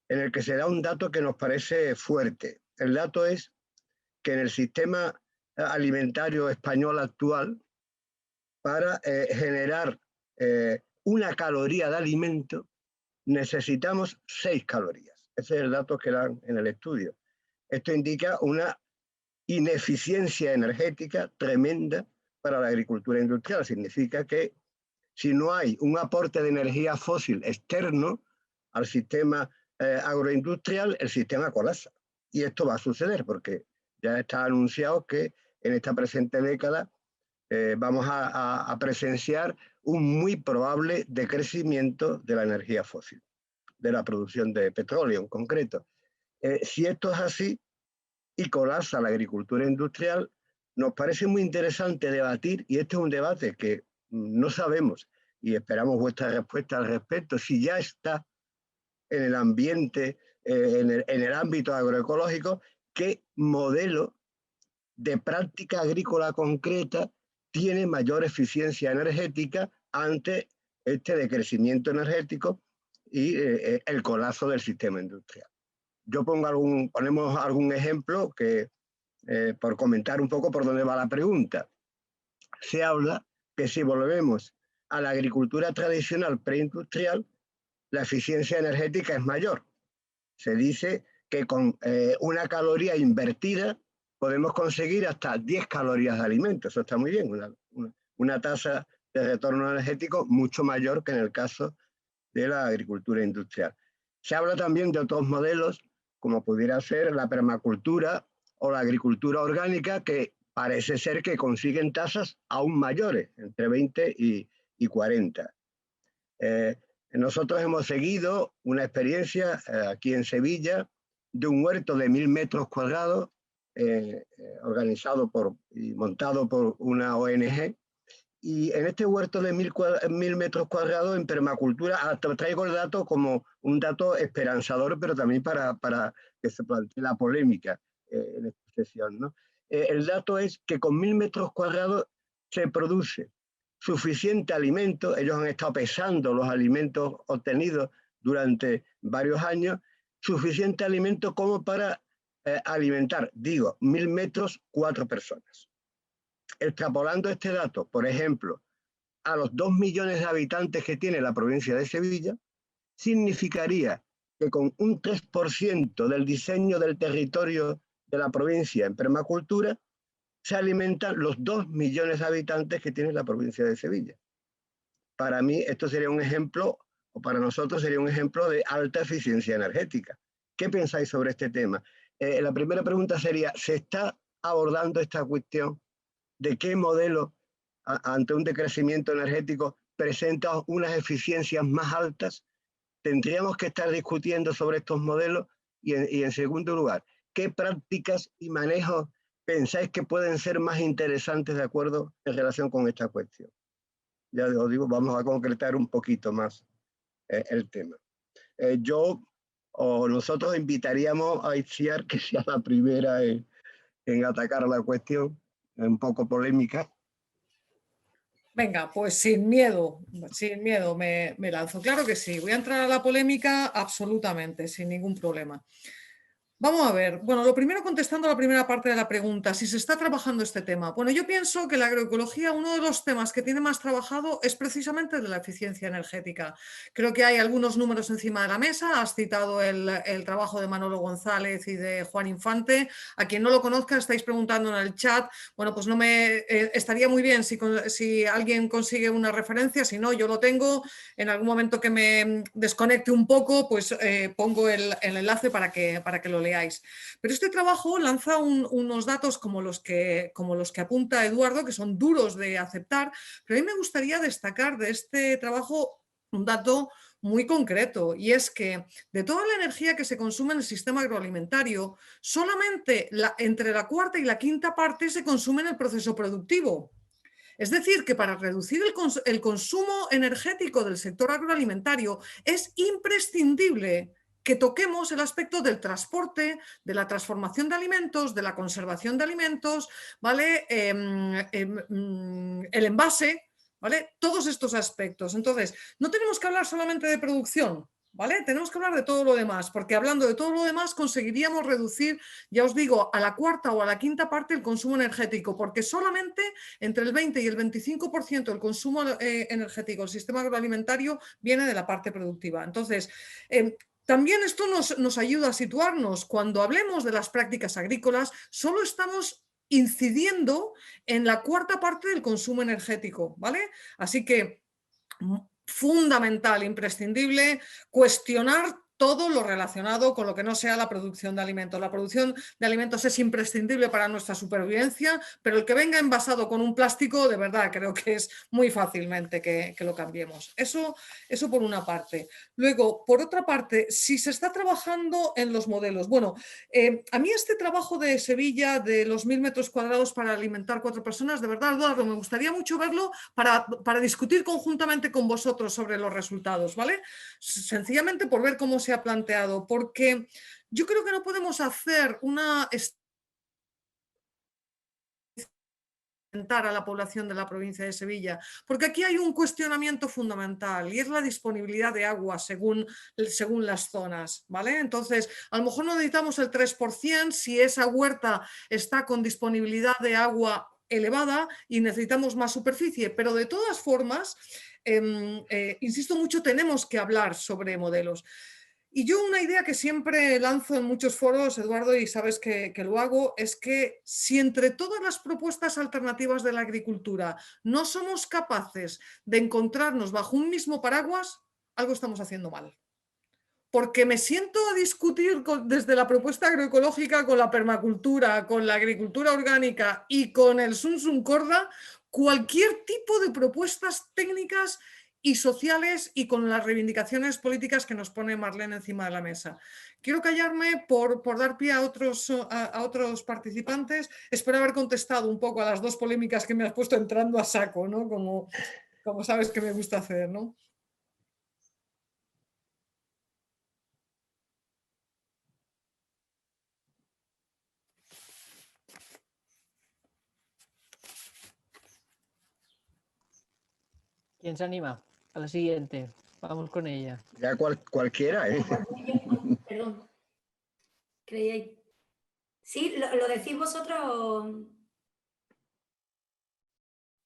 en el que se da un dato que nos parece fuerte. El dato es que en el sistema alimentario español actual, para generar una caloría de alimento, necesitamos 6 calorías. Ese es el dato que dan en el estudio. Esto indica una ineficiencia energética tremenda para la agricultura industrial. Significa que si no hay un aporte de energía fósil externo al sistema agroindustrial, el sistema colapsa. Y esto va a suceder porque ya está anunciado que en esta presente década vamos a presenciar un muy probable decrecimiento de la energía fósil, de la producción de petróleo en concreto. Si esto es así y colapsa la agricultura industrial, nos parece muy interesante debatir, y este es un debate que no sabemos, y esperamos vuestra respuesta al respecto, si ya está en el ambiente, en el ámbito agroecológico, qué modelo de práctica agrícola concreta tiene mayor eficiencia energética ante este decrecimiento energético y el colapso del sistema industrial. Yo ponemos algún ejemplo que, por comentar un poco por dónde va la pregunta. Se habla que si volvemos a la agricultura tradicional preindustrial, la eficiencia energética es mayor. Se dice que con una caloría invertida podemos conseguir hasta 10 calorías de alimento. Eso está muy bien, una tasa de retorno energético mucho mayor que en el caso de la agricultura industrial. Se habla también de otros modelos, como pudiera ser la permacultura o la agricultura orgánica, que parece ser que consiguen tasas aún mayores, entre 20 y 40. Nosotros hemos seguido una experiencia aquí en Sevilla de un huerto de 1000 metros cuadrados organizado y montado por una ONG. Y en este huerto de 1000 metros cuadrados en permacultura, traigo el dato como un dato esperanzador, pero también para que se plantee la polémica en esta sesión, ¿no? El dato es que con 1000 metros cuadrados se produce suficiente alimento. Ellos han estado pesando los alimentos obtenidos durante varios años, suficiente alimento como para alimentar, 1000 metros, 4 personas. Extrapolando este dato, por ejemplo, a los 2 millones de habitantes que tiene la provincia de Sevilla, significaría que con un 3% del diseño del territorio de la provincia en permacultura, se alimentan los 2 millones de habitantes que tiene la provincia de Sevilla. Para mí esto sería un ejemplo, o para nosotros sería un ejemplo de alta eficiencia energética. ¿Qué pensáis sobre este tema? La primera pregunta sería, ¿se está abordando esta cuestión de qué modelo ante un decrecimiento energético presenta unas eficiencias más altas? Tendríamos que estar discutiendo sobre estos modelos y en segundo lugar, ¿qué prácticas y manejos pensáis que pueden ser más interesantes de acuerdo en relación con esta cuestión? Ya os digo, vamos a concretar un poquito más el tema. Yo o nosotros invitaríamos a Itziar que sea la primera en atacar la cuestión, un poco polémica. Venga, pues sin miedo me lanzo. Claro que sí, voy a entrar a la polémica absolutamente, sin ningún problema. Vamos a ver, bueno, lo primero contestando a la primera parte de la pregunta, si se está trabajando este tema. Bueno, yo pienso que la agroecología, uno de los temas que tiene más trabajado es precisamente el de la eficiencia energética. Creo que hay algunos números encima de la mesa, has citado el trabajo de Manolo González y de Juan Infante. A quien no lo conozca, estáis preguntando en el chat, bueno, pues estaría muy bien si alguien consigue una referencia, si no, yo lo tengo. En algún momento que me desconecte un poco, pues pongo el enlace para que lo leáis. Pero este trabajo lanza unos datos como los que apunta Eduardo, que son duros de aceptar, pero a mí me gustaría destacar de este trabajo un dato muy concreto, y es que de toda la energía que se consume en el sistema agroalimentario, solamente entre la cuarta y la quinta parte se consume en el proceso productivo. Es decir, que para reducir el consumo energético del sector agroalimentario es imprescindible que toquemos el aspecto del transporte, de la transformación de alimentos, de la conservación de alimentos, ¿vale? El envase, ¿vale? Todos estos aspectos. Entonces, no tenemos que hablar solamente de producción, ¿vale? Tenemos que hablar de todo lo demás, porque hablando de todo lo demás conseguiríamos reducir, ya os digo, a la cuarta o a la quinta parte el consumo energético, porque solamente entre el 20 y el 25% del consumo energético del sistema agroalimentario viene de la parte productiva. Entonces, también esto nos ayuda a situarnos. Cuando hablemos de las prácticas agrícolas, solo estamos incidiendo en la cuarta parte del consumo energético, ¿vale? Así que fundamental, imprescindible, cuestionar todo lo relacionado con lo que no sea la producción de alimentos. La producción de alimentos es imprescindible para nuestra supervivencia, pero el que venga envasado con un plástico, de verdad, creo que es muy fácilmente que lo cambiemos. Eso por una parte. Luego, por otra parte, si se está trabajando en los modelos. Bueno, a mí este trabajo de Sevilla, de los 1000 metros cuadrados para alimentar 4 personas, de verdad, Eduardo, me gustaría mucho verlo para discutir conjuntamente con vosotros sobre los resultados, ¿vale? Sencillamente por ver cómo se ha planteado, porque yo creo que no podemos hacer una a la población de la provincia de Sevilla, porque aquí hay un cuestionamiento fundamental y es la disponibilidad de agua según las zonas, ¿vale? Entonces, a lo mejor no necesitamos el 3% si esa huerta está con disponibilidad de agua elevada y necesitamos más superficie, pero de todas formas, insisto mucho, tenemos que hablar sobre modelos. Y yo una idea que siempre lanzo en muchos foros, Eduardo, y sabes que lo hago, es que si entre todas las propuestas alternativas de la agricultura no somos capaces de encontrarnos bajo un mismo paraguas, algo estamos haciendo mal. Porque me siento a discutir desde la propuesta agroecológica con la permacultura, con la agricultura orgánica y con el Sum Corda, cualquier tipo de propuestas técnicas y sociales y con las reivindicaciones políticas que nos pone Marlene encima de la mesa. Quiero callarme por dar pie a otros participantes. Espero haber contestado un poco a las dos polémicas que me has puesto entrando a saco, ¿no? Como sabes que me gusta hacer, ¿no? ¿Quién se anima? A la siguiente. Vamos con ella. Ya cualquiera, ¿eh? Perdón. Creía... ¿Sí? ¿Lo decís vosotros?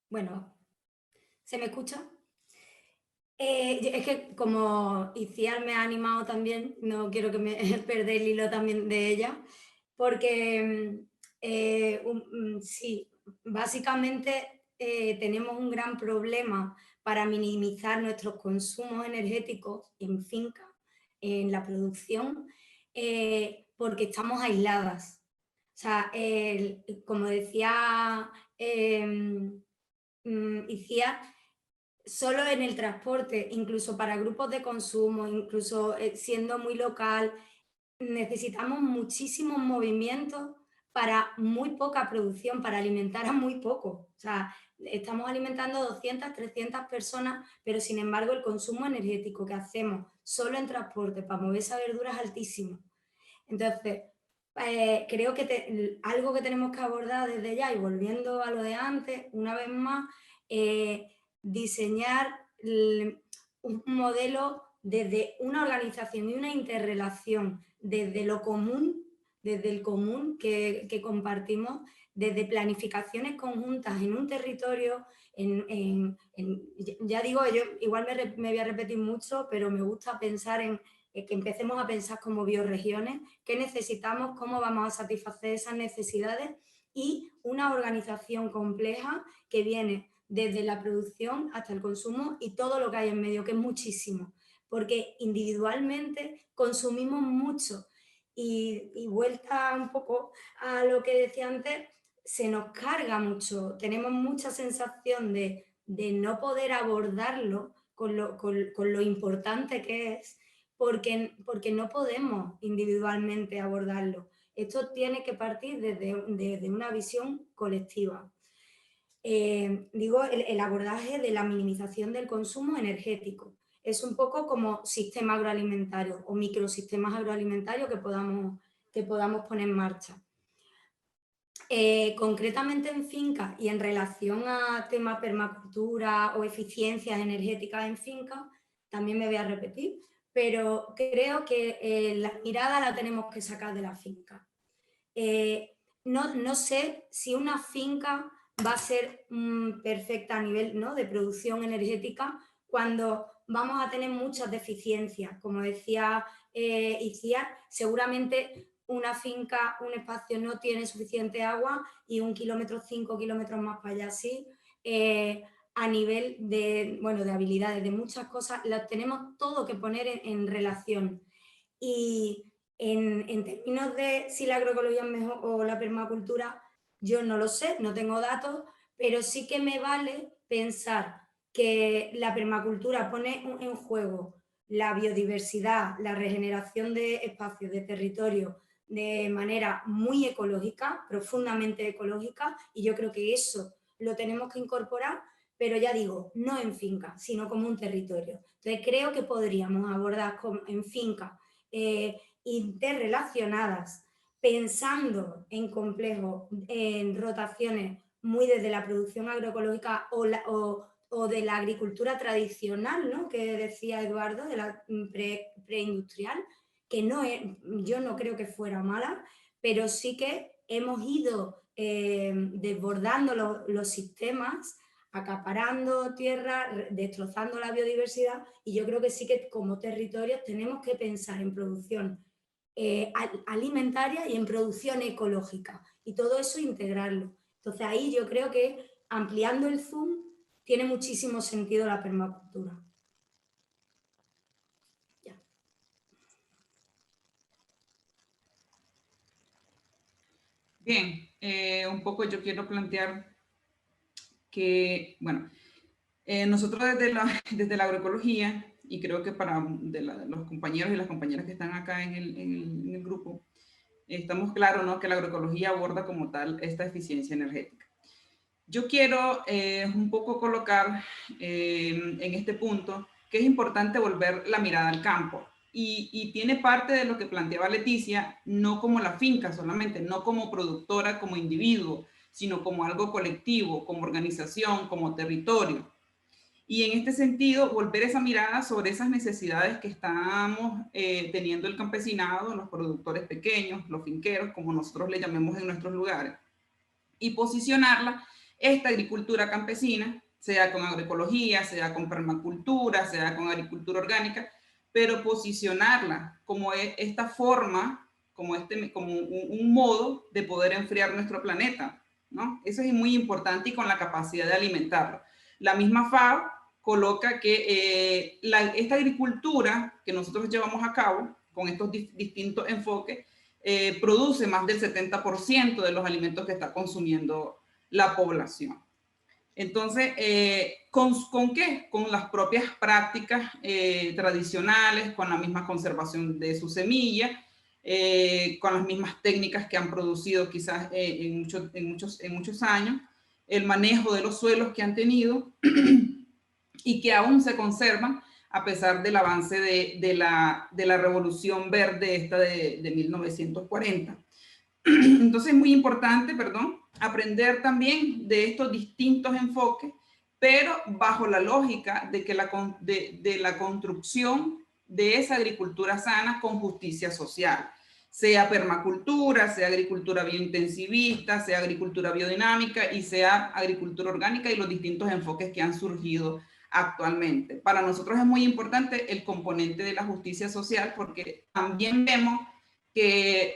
Bueno, ¿se me escucha? Es que como Itziar me ha animado también, no quiero que me perder el hilo también de ella, porque sí, básicamente tenemos un gran problema para minimizar nuestros consumos energéticos en finca, en la producción, porque estamos aisladas. O sea, como decía Itziar, solo en el transporte, incluso para grupos de consumo, incluso siendo muy local, necesitamos muchísimos movimientos para muy poca producción, para alimentar a muy poco. O sea, estamos alimentando 200, 300 personas, pero sin embargo el consumo energético que hacemos solo en transporte para mover esa verdura es altísimo. Entonces, creo que algo que tenemos que abordar desde ya, y volviendo a lo de antes, una vez más, diseñar un modelo desde una organización y una interrelación, desde lo común, desde el común que compartimos, desde planificaciones conjuntas en un territorio, ya digo, yo igual me voy a repetir mucho, pero me gusta pensar en que empecemos a pensar como bioregiones, qué necesitamos, cómo vamos a satisfacer esas necesidades, y una organización compleja que viene desde la producción hasta el consumo y todo lo que hay en medio, que es muchísimo, porque individualmente consumimos mucho. Y vuelta un poco a lo que decía antes, se nos carga mucho, tenemos mucha sensación de no poder abordarlo con lo importante que es, porque no podemos individualmente abordarlo. Esto tiene que partir desde una visión colectiva. Digo, el abordaje de la minimización del consumo energético. Es un poco como sistema agroalimentario o microsistemas agroalimentarios que podamos poner en marcha. Concretamente en fincas y en relación a tema permacultura o eficiencias energéticas en fincas, también me voy a repetir, pero creo que la mirada la tenemos que sacar de la finca. No sé si una finca va a ser perfecta a nivel, ¿no?, de producción energética cuando vamos a tener muchas deficiencias. Como decía Iciar, seguramente una finca, un espacio no tiene suficiente agua y 1 kilómetro, 5 kilómetros más para allá sí. A nivel de habilidades, de muchas cosas, las tenemos todo que poner en relación. Y en términos de si la agroecología es mejor o la permacultura, yo no lo sé, no tengo datos, pero sí que me vale pensar que la permacultura pone en juego la biodiversidad, la regeneración de espacios, de territorio, de manera muy ecológica, profundamente ecológica, y yo creo que eso lo tenemos que incorporar, pero ya digo, no en finca, sino como un territorio. Entonces creo que podríamos abordar en finca interrelacionadas, pensando en complejos, en rotaciones muy desde la producción agroecológica o de la agricultura tradicional, ¿no?, que decía Eduardo, de la preindustrial, que yo no creo que fuera mala, pero sí que hemos ido desbordando los sistemas, acaparando tierra, destrozando la biodiversidad, y yo creo que sí que como territorios tenemos que pensar en producción alimentaria y en producción ecológica, y todo eso integrarlo. Entonces ahí yo creo que ampliando el zoom tiene muchísimo sentido la permacultura. Ya. Bien, un poco yo quiero plantear que, bueno, nosotros desde la agroecología, y creo que para los compañeros y las compañeras que están acá en el grupo, estamos claros, ¿no?, que la agroecología aborda como tal esta eficiencia energética. Yo quiero un poco colocar en este punto que es importante volver la mirada al campo, y tiene parte de lo que planteaba Leticia, no como la finca solamente, no como productora, como individuo, sino como algo colectivo, como organización, como territorio. Y en este sentido, volver esa mirada sobre esas necesidades que estamos teniendo el campesinado, los productores pequeños, los finqueros, como nosotros le llamemos en nuestros lugares, y posicionarla, esta agricultura campesina, sea con agroecología, sea con permacultura, sea con agricultura orgánica, pero posicionarla como esta forma, como un modo de poder enfriar nuestro planeta, ¿no? Eso es muy importante, y con la capacidad de alimentarlo. La misma FAO coloca que esta agricultura que nosotros llevamos a cabo con estos distintos enfoques produce más del 70% de los alimentos que está consumiendo la población. Entonces, ¿con qué? Con las propias prácticas tradicionales, con la misma conservación de su semilla, con las mismas técnicas que han producido quizás en muchos años, el manejo de los suelos que han tenido y que aún se conservan a pesar del avance de la revolución verde esta de 1940. Entonces es muy importante, aprender también de estos distintos enfoques, pero bajo la lógica de que de la construcción de esa agricultura sana con justicia social, sea permacultura, sea agricultura biointensivista, sea agricultura biodinámica y sea agricultura orgánica y los distintos enfoques que han surgido actualmente. Para nosotros es muy importante el componente de la justicia social porque también vemos que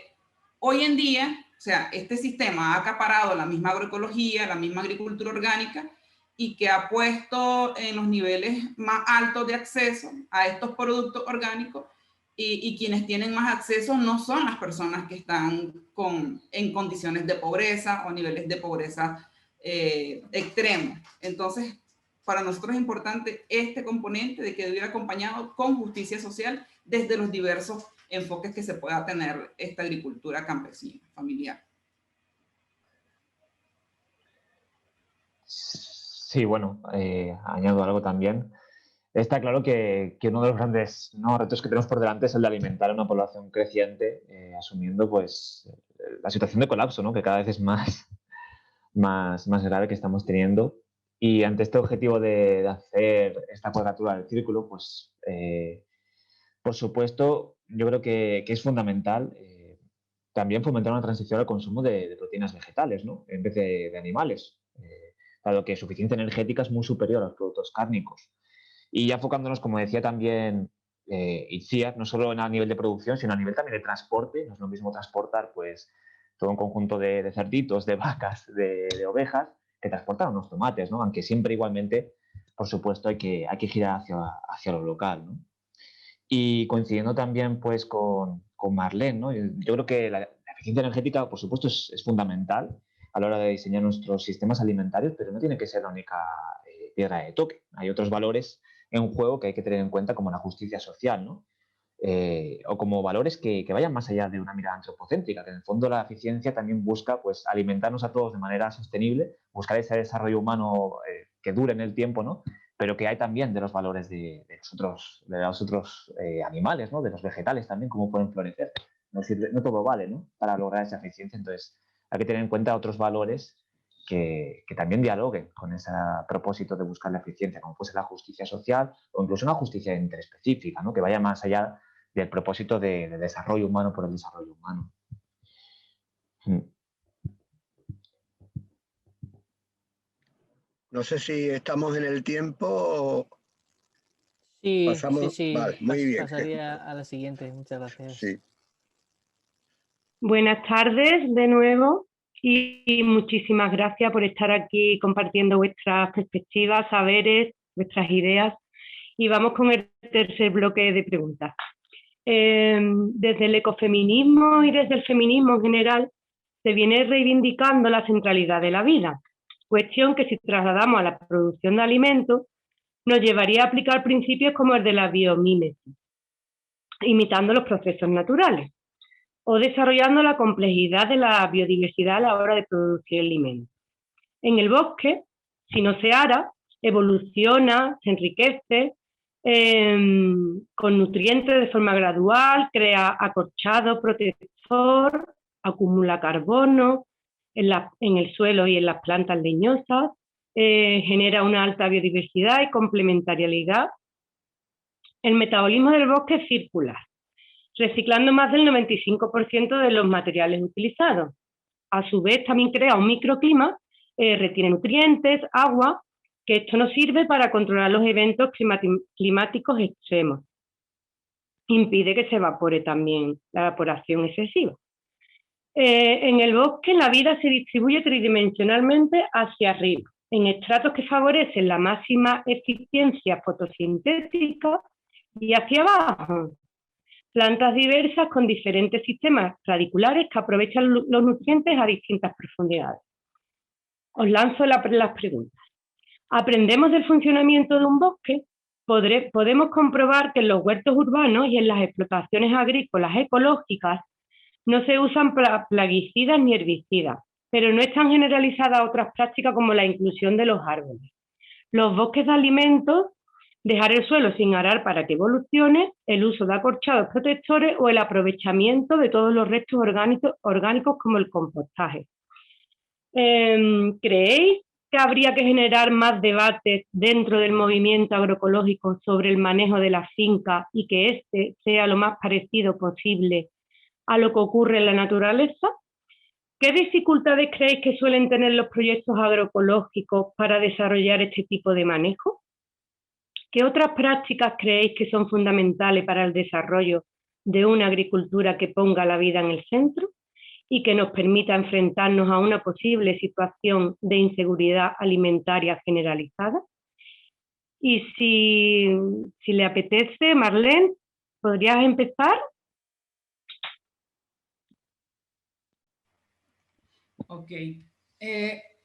hoy en día, o sea, este sistema ha acaparado la misma agroecología, la misma agricultura orgánica y que ha puesto en los niveles más altos de acceso a estos productos orgánicos y quienes tienen más acceso no son las personas que están en condiciones de pobreza o niveles de pobreza extremos. Entonces, para nosotros es importante este componente de que debe ir acompañado con justicia social desde los diversos enfoques que se pueda tener esta agricultura campesina, familiar. Sí, bueno, añado algo también. Está claro que uno de los grandes retos que tenemos por delante es el de alimentar a una población creciente, asumiendo pues la situación de colapso, ¿no? Que cada vez es más grave que estamos teniendo. Y ante este objetivo de hacer esta cuadratura del círculo, pues por supuesto, yo creo que es fundamental también fomentar una transición al consumo de proteínas vegetales, ¿no? En vez de animales, dado que su eficiencia energética es muy superior a los productos cárnicos. Y ya enfocándonos, como decía también Itziar, no solo a nivel de producción, sino a nivel también de transporte. No es lo mismo transportar pues, todo un conjunto de cerditos, de vacas, de ovejas, que transportar unos tomates, ¿no? Aunque siempre igualmente, por supuesto, hay que girar hacia lo local, ¿no? Y coincidiendo también pues, con Marlene, ¿no? Yo creo que la eficiencia energética, por supuesto, es fundamental a la hora de diseñar nuestros sistemas alimentarios, pero no tiene que ser la única piedra de toque. Hay otros valores en juego que hay que tener en cuenta, como la justicia social, ¿no? O como valores que vayan más allá de una mirada antropocéntrica, que en el fondo la eficiencia también busca pues, alimentarnos a todos de manera sostenible, buscar ese desarrollo humano que dure en el tiempo, ¿no? Pero que hay también de los valores de los otros animales, ¿no? De los vegetales también, cómo pueden florecer. No todo vale, ¿no? Para lograr esa eficiencia, entonces hay que tener en cuenta otros valores que también dialoguen con ese propósito de buscar la eficiencia, como fuese la justicia social o incluso una justicia interespecífica, ¿no? Que vaya más allá del propósito de desarrollo humano por el desarrollo humano. No sé si estamos en el tiempo o sí, pasamos. Sí. Vale, muy bien. Pasaría a la siguiente. Muchas gracias. Sí. Buenas tardes de nuevo y muchísimas gracias por estar aquí compartiendo vuestras perspectivas, saberes, vuestras ideas. Y vamos con el tercer bloque de preguntas. Desde el ecofeminismo y desde el feminismo en general se viene reivindicando la centralidad de la vida, cuestión que si trasladamos a la producción de alimentos nos llevaría a aplicar principios como el de la biomímesis, imitando los procesos naturales, o desarrollando la complejidad de la biodiversidad a la hora de producir alimentos. En el bosque, si no se ara, evoluciona, se enriquece con nutrientes de forma gradual, crea acolchado, protector, acumula carbono en el suelo y en las plantas leñosas, genera una alta biodiversidad y complementariedad. El metabolismo del bosque es circular, reciclando más del 95% de los materiales utilizados. A su vez, también crea un microclima, retiene nutrientes, agua, que esto nos sirve para controlar los eventos climáticos extremos. Impide que se evapore también la evaporación excesiva. En el bosque la vida se distribuye tridimensionalmente hacia arriba, en estratos que favorecen la máxima eficiencia fotosintética y hacia abajo. Plantas diversas con diferentes sistemas radiculares que aprovechan los nutrientes a distintas profundidades. Os lanzo las preguntas. ¿Aprendemos del funcionamiento de un bosque? Podemos comprobar que en los huertos urbanos y en las explotaciones agrícolas ecológicas No se usan plaguicidas ni herbicidas, pero no están generalizadas otras prácticas como la inclusión de los árboles. Los bosques de alimentos, dejar el suelo sin arar para que evolucione, el uso de acorchados protectores o el aprovechamiento de todos los restos orgánicos como el compostaje. ¿Creéis que habría que generar más debates dentro del movimiento agroecológico sobre el manejo de la finca y que éste sea lo más parecido posible a lo que ocurre en la naturaleza? ¿Qué dificultades creéis que suelen tener los proyectos agroecológicos para desarrollar este tipo de manejo? ¿Qué otras prácticas creéis que son fundamentales para el desarrollo de una agricultura que ponga la vida en el centro y que nos permita enfrentarnos a una posible situación de inseguridad alimentaria generalizada? Y si le apetece, Marlene, ¿podrías empezar? Ok.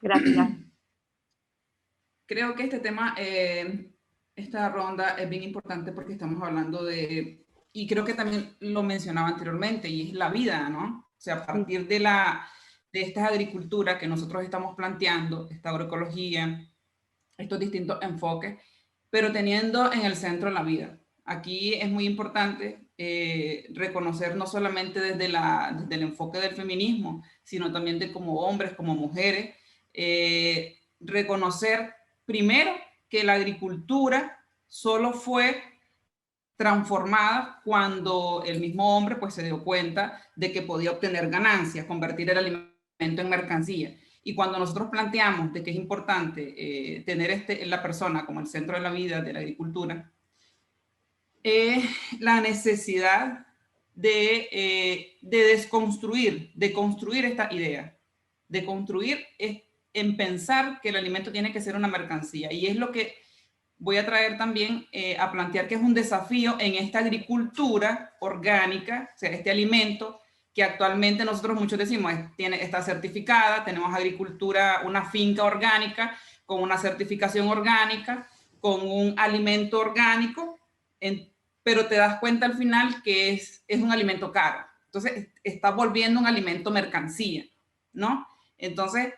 Gracias. Creo que este tema, esta ronda es bien importante porque estamos hablando de, y creo que también lo mencionaba anteriormente, y es la vida, ¿no? O sea, a partir de esta agricultura que nosotros estamos planteando, esta agroecología, estos distintos enfoques, pero teniendo en el centro la vida. Aquí es muy importante reconocer no solamente desde el enfoque del feminismo, sino también de como hombres, como mujeres, reconocer primero que la agricultura solo fue transformada cuando el mismo hombre pues se dio cuenta de que podía obtener ganancias, convertir el alimento en mercancía. Y cuando nosotros planteamos de que es importante tener la persona como el centro de la vida de la agricultura, la necesidad de desconstruir, de construir esta idea, de construir en pensar que el alimento tiene que ser una mercancía. Y es lo que voy a traer también a plantear que es un desafío en esta agricultura orgánica, o sea, este alimento que actualmente nosotros muchos decimos está certificada, tenemos agricultura, una finca orgánica con una certificación orgánica, con un alimento orgánico, pero te das cuenta al final que es un alimento caro. Entonces, está volviendo un alimento mercancía, ¿no? Entonces,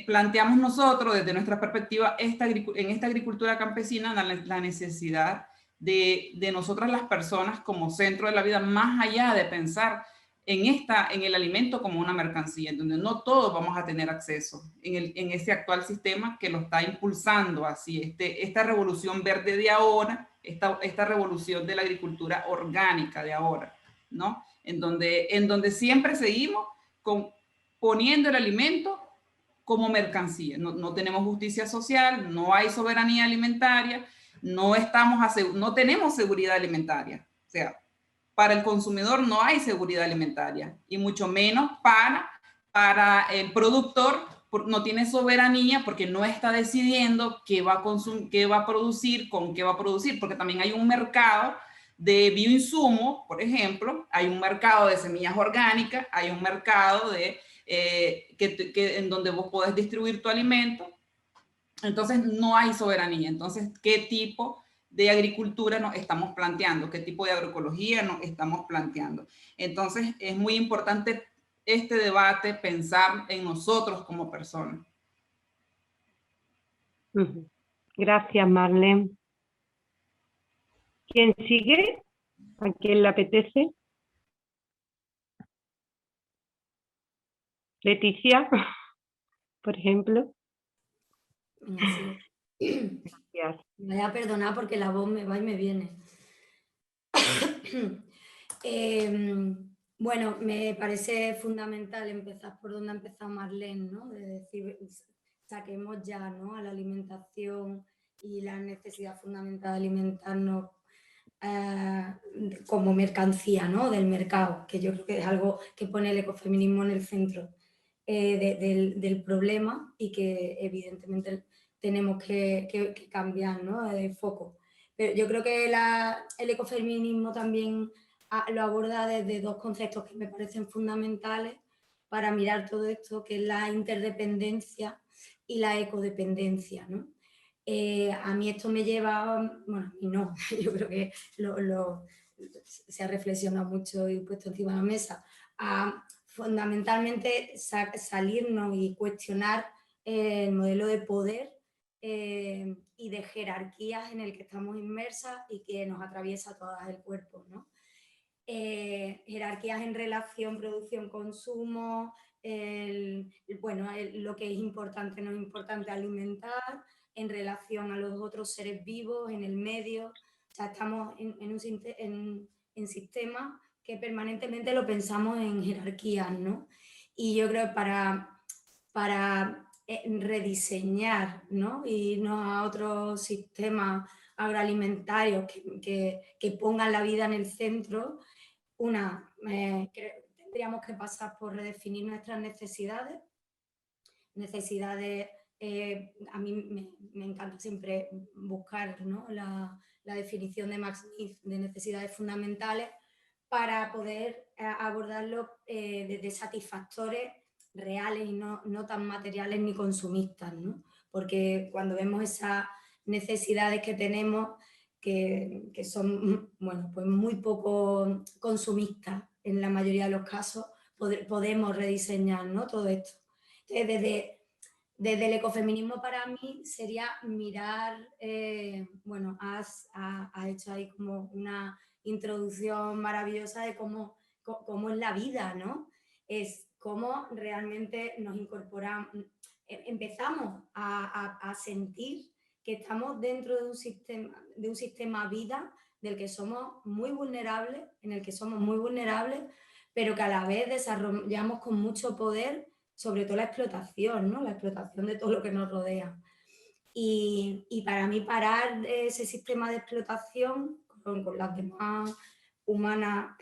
planteamos nosotros desde nuestra perspectiva en esta agricultura campesina la necesidad de nosotras las personas como centro de la vida, más allá de pensar en el alimento como una mercancía, en donde no todos vamos a tener acceso en ese actual sistema que lo está impulsando así, esta revolución verde de ahora, esta revolución de la agricultura orgánica de ahora, ¿no? En donde siempre seguimos poniendo el alimento como mercancía. No tenemos justicia social, no hay soberanía alimentaria, no tenemos seguridad alimentaria. O sea, para el consumidor no hay seguridad alimentaria y mucho menos para el productor no tiene soberanía porque no está decidiendo qué va a producir, con qué va a producir, porque también hay un mercado de bioinsumos, por ejemplo, hay un mercado de semillas orgánicas, hay un mercado en donde vos podés distribuir tu alimento. Entonces no hay soberanía. Entonces, ¿qué tipo de agricultura nos estamos planteando? ¿Qué tipo de agroecología nos estamos planteando? Entonces, es muy importante este debate, pensar en nosotros como personas. Gracias, Marlene. ¿Quién sigue? ¿A quién le apetece? Leticia, por ejemplo. Gracias. Me voy a perdonar porque la voz me va y me viene. Bueno, me parece fundamental empezar por donde ha empezado Marlene, ¿no? De decir, saquemos ya, ¿no?, a la alimentación y la necesidad fundamental de alimentarnos como mercancía, ¿no?, del mercado, que yo creo que es algo que pone el ecofeminismo en el centro del problema y que evidentemente tenemos que cambiar, ¿no?, de foco. Pero yo creo que el ecofeminismo también lo aborda desde dos conceptos que me parecen fundamentales para mirar todo esto, que es la interdependencia y la ecodependencia, ¿no? A mí esto me lleva, bueno, y no, yo creo que se ha reflexionado mucho y puesto encima de la mesa, a fundamentalmente salirnos y cuestionar el modelo de poder y de jerarquías en el que estamos inmersas y que nos atraviesa todo el cuerpo, ¿no? Jerarquías en relación producción-consumo, lo que es importante, no es importante alimentar, en relación a los otros seres vivos, en el medio. O sea, estamos en sistemas que permanentemente lo pensamos en jerarquías, ¿no? Y yo creo que para rediseñar, ¿no? Y irnos a otros sistemas agroalimentarios que pongan la vida en el centro, tendríamos que pasar por redefinir nuestras necesidades. A mí me encanta siempre buscar, ¿no?, la definición de Max Neff de necesidades fundamentales para poder abordarlo desde satisfactores reales y no tan materiales ni consumistas, ¿no? Porque cuando vemos esas necesidades que tenemos, que son, bueno, pues muy poco consumistas en la mayoría de los casos, podemos rediseñar, ¿no?, todo esto. Entonces, desde el ecofeminismo para mí sería mirar, bueno, has hecho ahí como una introducción maravillosa de cómo es la vida, ¿no? Es cómo realmente nos incorporamos, empezamos a sentir que estamos dentro de un sistema vida del que somos muy vulnerables, en el que somos muy vulnerables, pero que a la vez desarrollamos con mucho poder, sobre todo la explotación, ¿no? La explotación de todo lo que nos rodea. Y para mí parar ese sistema de explotación con las demás humanas,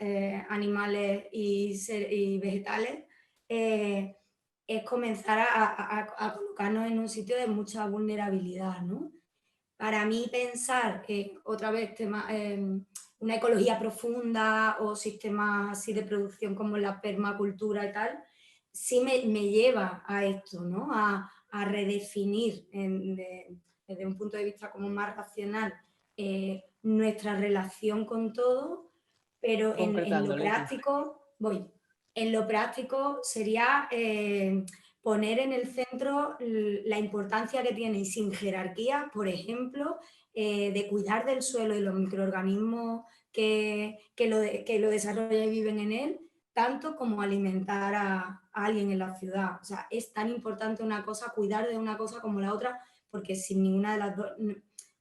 animales y vegetales, es comenzar a colocarnos en un sitio de mucha vulnerabilidad, ¿no? Para mí pensar, otra vez, una ecología profunda o sistemas así de producción como la permacultura y tal, sí me lleva a esto, ¿no? A redefinir desde un punto de vista como más racional nuestra relación con todo, pero en lo práctico, en lo práctico sería poner en el centro la importancia que tiene, y sin jerarquía, por ejemplo, de cuidar del suelo y los microorganismos que lo desarrollan y viven en él, tanto como alimentar a alguien en la ciudad. O sea, es tan importante una cosa, cuidar de una cosa como la otra, porque sin ninguna de las dos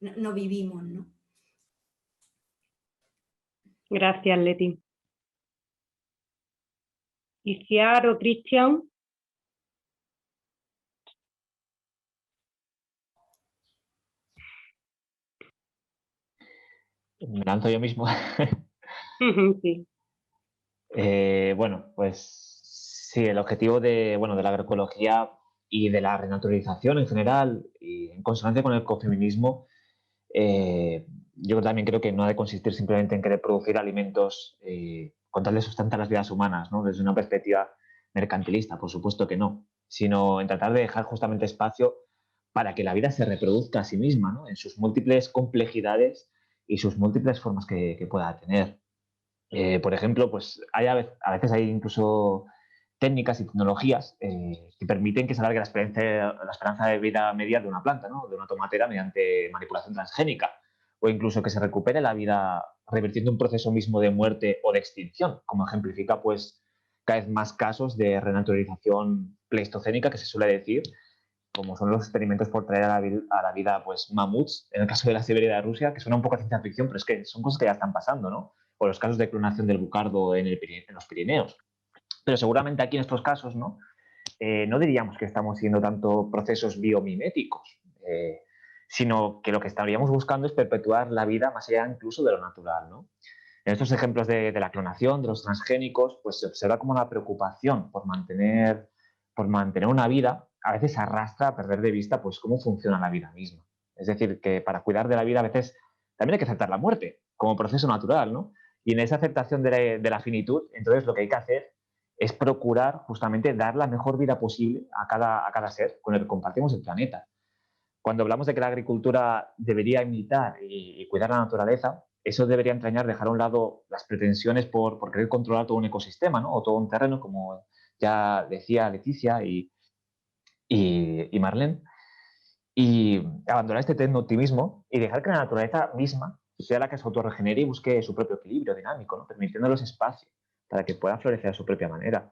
no vivimos, ¿no? Gracias, Leti. Iciar o Cristian. Me lanzo yo mismo. Sí. Bueno, pues sí, el objetivo de la agroecología y de la renaturalización en general, y en consonancia con el ecofeminismo, yo también creo que no ha de consistir simplemente en querer producir alimentos con tal de sustentar las vidas humanas, ¿no?, desde una perspectiva mercantilista, por supuesto que no, sino en tratar de dejar justamente espacio para que la vida se reproduzca a sí misma, ¿no?, en sus múltiples complejidades y sus múltiples formas que pueda tener. Por ejemplo, pues a veces hay incluso técnicas y tecnologías que permiten que se alargue la esperanza de vida media de una planta, ¿no?, de una tomatera, mediante manipulación transgénica, o incluso que se recupere la vida revirtiendo un proceso mismo de muerte o de extinción, como ejemplifica pues cada vez más casos de renaturalización pleistocénica, que se suele decir, como son los experimentos por traer a la vida pues mamuts, en el caso de la Siberia de Rusia, que suena un poco a ciencia ficción, pero es que son cosas que ya están pasando, ¿no? O los casos de clonación del bucardo en los Pirineos. Pero seguramente aquí en estos casos, ¿no?, no diríamos que estamos siguiendo tanto procesos biomiméticos, sino que lo que estaríamos buscando es perpetuar la vida más allá incluso de lo natural, ¿no? En estos ejemplos de la clonación, de los transgénicos, pues se observa como la preocupación por mantener una vida a veces arrastra a perder de vista pues cómo funciona la vida misma. Es decir, que para cuidar de la vida a veces también hay que aceptar la muerte como proceso natural, ¿no? Y en esa aceptación de la finitud, entonces lo que hay que hacer es procurar justamente dar la mejor vida posible a cada ser con el que compartimos el planeta. Cuando hablamos de que la agricultura debería imitar y cuidar la naturaleza, eso debería entrañar dejar a un lado las pretensiones por querer controlar todo un ecosistema, ¿no? O todo un terreno, como ya decía Leticia y Marlene, y abandonar este tecno-optimismo y dejar que la naturaleza misma sea la que se autorregenere y busque su propio equilibrio dinámico, ¿no? Permitiendo los espacios para que puedan florecer a su propia manera.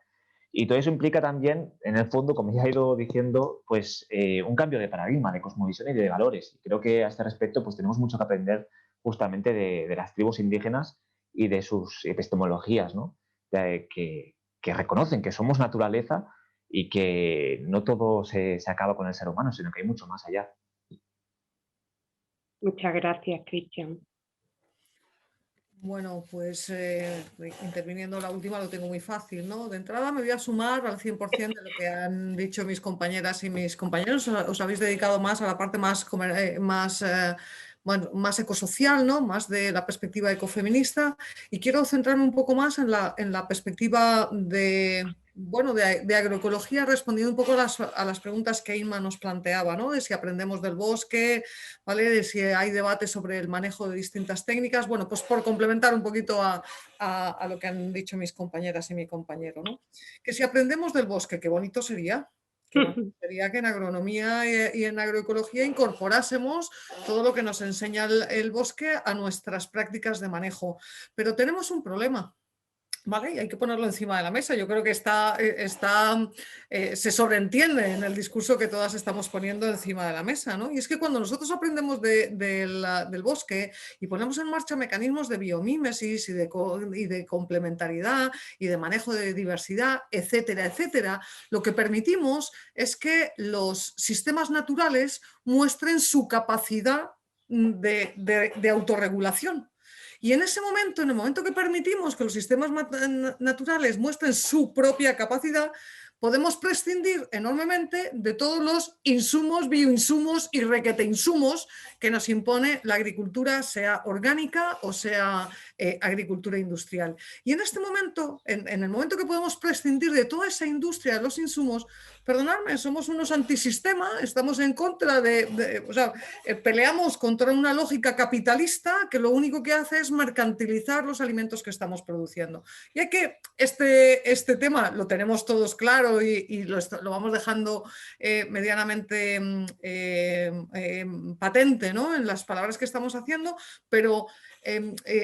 Y todo eso implica también, en el fondo, como ya he ido diciendo, pues un cambio de paradigma, de cosmovisión y de valores. Y creo que a este respecto pues tenemos mucho que aprender justamente de las tribus indígenas y de sus epistemologías, ¿no? Que reconocen que somos naturaleza y que no todo se acaba con el ser humano, sino que hay mucho más allá. Muchas gracias, Cristian. Bueno, pues interviniendo la última lo tengo muy fácil, ¿no? De entrada me voy a sumar al 100% de lo que han dicho mis compañeras y mis compañeros. Os habéis dedicado más a la parte más ecosocial, ¿no? Más de la perspectiva ecofeminista, y quiero centrarme un poco más en la perspectiva de agroecología, respondiendo un poco a las preguntas que Inma nos planteaba, ¿no? De si aprendemos del bosque, ¿vale? De si hay debate sobre el manejo de distintas técnicas. Bueno, pues por complementar un poquito a lo que han dicho mis compañeras y mi compañero, ¿no? Que si aprendemos del bosque, qué bonito sería. Sería que en agronomía y en agroecología incorporásemos todo lo que nos enseña el bosque a nuestras prácticas de manejo. Pero tenemos un problema, ¿vale? Y hay que ponerlo encima de la mesa. Yo creo que se sobreentiende en el discurso que todas estamos poniendo encima de la mesa, ¿no? Y es que cuando nosotros aprendemos del bosque y ponemos en marcha mecanismos de biomímesis y de complementariedad y de manejo de diversidad, etcétera, etcétera, lo que permitimos es que los sistemas naturales muestren su capacidad de autorregulación. Y en ese momento, en el momento que permitimos que los sistemas naturales muestren su propia capacidad, podemos prescindir enormemente de todos los insumos, bioinsumos y requeteinsumos que nos impone la agricultura, sea orgánica o sea agricultura industrial. Y en este momento, en el momento que podemos prescindir de toda esa industria de los insumos, perdonadme, somos unos antisistemas, estamos en contra peleamos contra una lógica capitalista que lo único que hace es mercantilizar los alimentos que estamos produciendo. Y que este tema lo tenemos todos claro y lo vamos dejando medianamente patente, ¿no? En las palabras que estamos haciendo, pero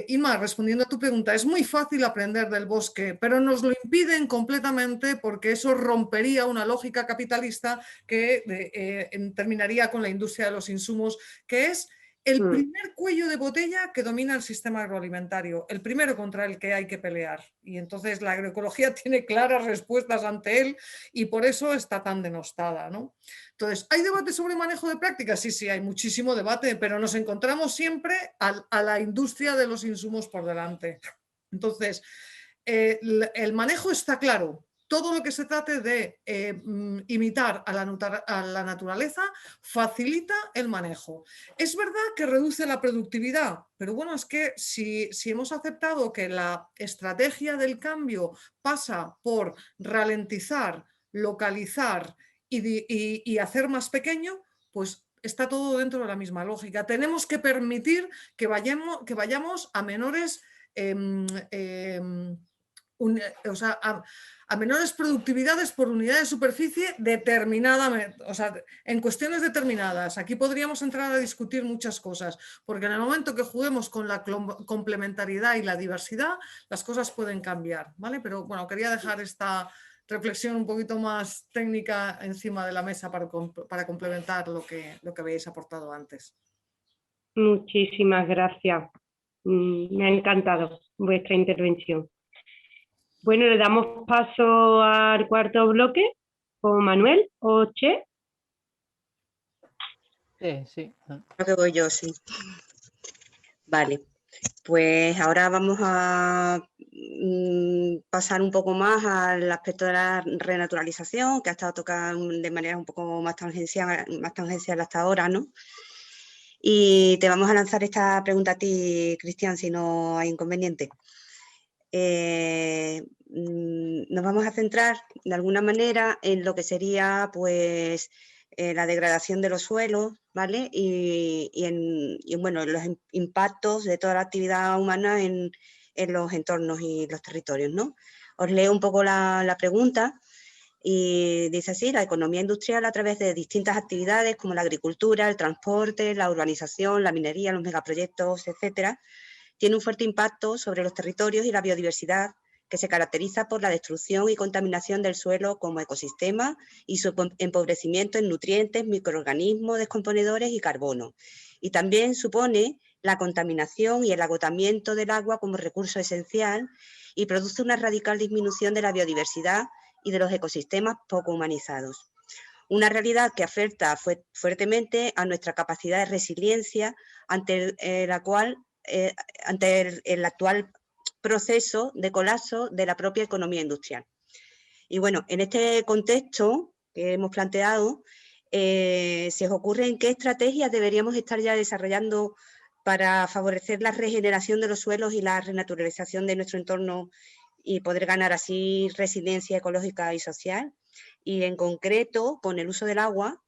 Inma, respondiendo a tu pregunta, es muy fácil aprender del bosque, pero nos lo impiden completamente porque eso rompería una lógica capitalista que terminaría con la industria de los insumos, que es el primer cuello de botella que domina el sistema agroalimentario, el primero contra el que hay que pelear. Y entonces la agroecología tiene claras respuestas ante él y por eso está tan denostada, ¿no? Entonces, ¿hay debate sobre manejo de prácticas? Sí, hay muchísimo debate, pero nos encontramos siempre a la industria de los insumos por delante. Entonces, el manejo está claro. Todo lo que se trate de imitar a la naturaleza facilita el manejo. Es verdad que reduce la productividad, pero bueno, es que si hemos aceptado que la estrategia del cambio pasa por ralentizar, localizar y hacer más pequeño, pues está todo dentro de la misma lógica. Tenemos que permitir que vayamos a menores... a menores productividades por unidad de superficie en cuestiones determinadas. Aquí podríamos entrar a discutir muchas cosas, porque en el momento que juguemos con la complementariedad y la diversidad, las cosas pueden cambiar, ¿vale? Pero bueno, quería dejar esta reflexión un poquito más técnica encima de la mesa para complementar lo que habéis aportado antes. Muchísimas gracias. Me ha encantado vuestra intervención. Bueno, le damos paso al cuarto bloque con Manuel o Che. Sí. Creo que voy yo, sí. Vale, pues ahora vamos a pasar un poco más al aspecto de la renaturalización, que ha estado tocado de manera un poco más tangencial hasta ahora, ¿no? Y te vamos a lanzar esta pregunta a ti, Cristian, si no hay inconveniente. Nos vamos a centrar de alguna manera en lo que sería pues la degradación de los suelos, ¿vale? Y bueno, los impactos de toda la actividad humana en los entornos y los territorios, ¿no? Os leo un poco la pregunta y dice así: la economía industrial a través de distintas actividades como la agricultura, el transporte, la urbanización, la minería, los megaproyectos, etcétera, tiene un fuerte impacto sobre los territorios y la biodiversidad, que se caracteriza por la destrucción y contaminación del suelo como ecosistema y su empobrecimiento en nutrientes, microorganismos, descomponedores y carbono. Y también supone la contaminación y el agotamiento del agua como recurso esencial y produce una radical disminución de la biodiversidad y de los ecosistemas poco humanizados. Una realidad que afecta fuertemente a nuestra capacidad de resiliencia ante el actual proceso de colapso de la propia economía industrial. Y bueno, en este contexto que hemos planteado, ¿se os ocurre en qué estrategias deberíamos estar ya desarrollando para favorecer la regeneración de los suelos y la renaturalización de nuestro entorno y poder ganar así resiliencia ecológica y social? Y en concreto, con el uso del agua,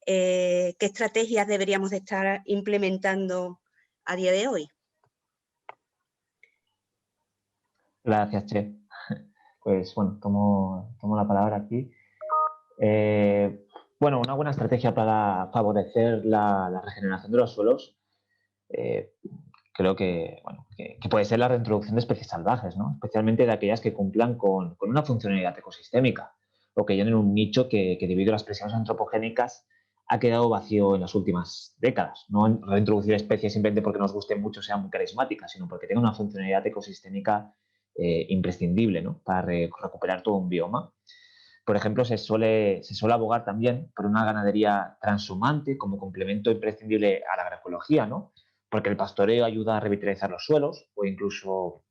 ¿qué estrategias deberíamos de estar implementando a día de hoy? Gracias, Che. Pues bueno, tomo la palabra aquí. Bueno, una buena estrategia para favorecer la regeneración de los suelos creo que puede ser la reintroducción de especies salvajes, ¿no? Especialmente de aquellas que cumplan con una funcionalidad ecosistémica o que llenen un nicho que debido a las presiones antropogénicas ha quedado vacío en las últimas décadas. No reintroducir especies simplemente porque nos gusten mucho, sean muy carismáticas, sino porque tengan una funcionalidad ecosistémica imprescindible, ¿no? Para recuperar todo un bioma. Por ejemplo, se suele abogar también por una ganadería transhumante como complemento imprescindible a la agroecología, ¿no? Porque el pastoreo ayuda a revitalizar los suelos o incluso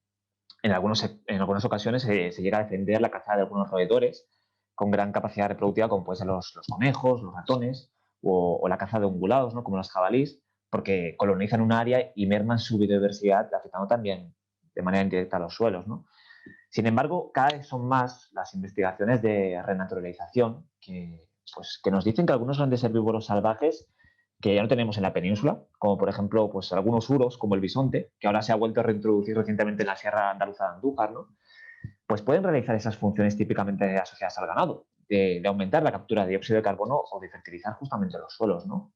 en algunas ocasiones se llega a defender la caza de algunos roedores con gran capacidad reproductiva, como pueden ser los conejos, los ratones o la caza de ungulados, ¿no? Como los jabalís, porque colonizan un área y merman su biodiversidad, afectando también de manera indirecta a los suelos, ¿no? Sin embargo, cada vez son más las investigaciones de renaturalización que nos dicen que algunos grandes herbívoros salvajes que ya no tenemos en la península, como por ejemplo pues algunos uros, como el bisonte, que ahora se ha vuelto a reintroducir recientemente en la Sierra Andaluza de Andújar, ¿no? Pues pueden realizar esas funciones típicamente asociadas al ganado, de aumentar la captura de dióxido de carbono o de fertilizar justamente los suelos, ¿no?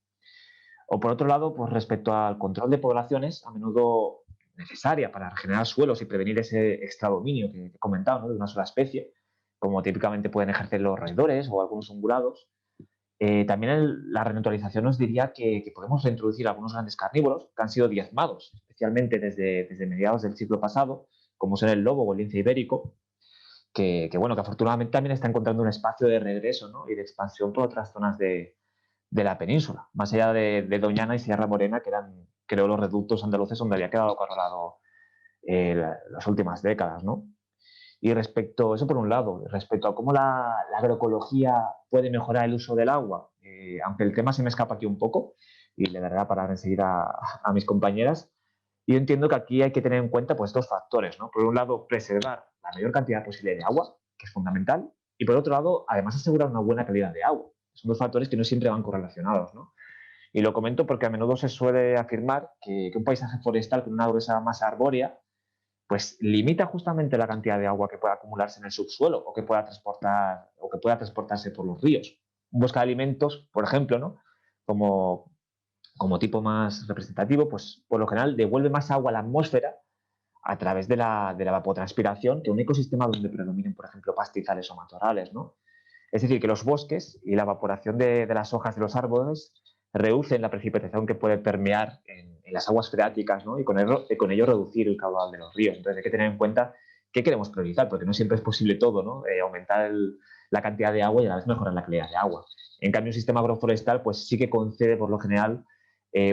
O por otro lado, pues respecto al control de poblaciones, a menudo necesaria para regenerar suelos y prevenir ese extradominio que he comentado, ¿no? De una sola especie, como típicamente pueden ejercer los roedores o algunos ungulados. También la renaturalización nos diría que podemos reintroducir algunos grandes carnívoros que han sido diezmados, especialmente desde mediados del siglo pasado, como son el lobo o el lince ibérico, que afortunadamente también está encontrando un espacio de regreso, ¿no? Y de expansión por otras zonas de la península, más allá de Doñana y Sierra Morena, que eran, creo, los reductos andaluces donde había quedado acorralado las últimas décadas, ¿no? Y respecto, eso por un lado, respecto a cómo la agroecología puede mejorar el uso del agua, aunque el tema se me escapa aquí un poco, y le daré la palabra enseguida a mis compañeras, yo entiendo que aquí hay que tener en cuenta pues, dos factores, ¿no? Por un lado, preservar la mayor cantidad posible de agua, que es fundamental, y por otro lado, además, asegurar una buena calidad de agua. Son dos factores que no siempre van correlacionados, ¿no? Y lo comento porque a menudo se suele afirmar que un paisaje forestal con una gruesa masa arbórea pues limita justamente la cantidad de agua que pueda acumularse en el subsuelo o que pueda transportarse por los ríos. Un bosque de alimentos, por ejemplo, ¿no? Como tipo más representativo, pues por lo general devuelve más agua a la atmósfera a través de la evapotranspiración que un ecosistema donde predominen, por ejemplo, pastizales o matorrales, ¿no? Es decir, que los bosques y la evaporación de las hojas de los árboles reducen la precipitación que puede permear en las aguas freáticas, ¿no? Y con ello reducir el caudal de los ríos. Entonces hay que tener en cuenta qué queremos priorizar, porque no siempre es posible todo, ¿no? Aumentar la cantidad de agua y a la vez mejorar la calidad de agua. En cambio, un sistema agroforestal pues, sí que concede, por lo general,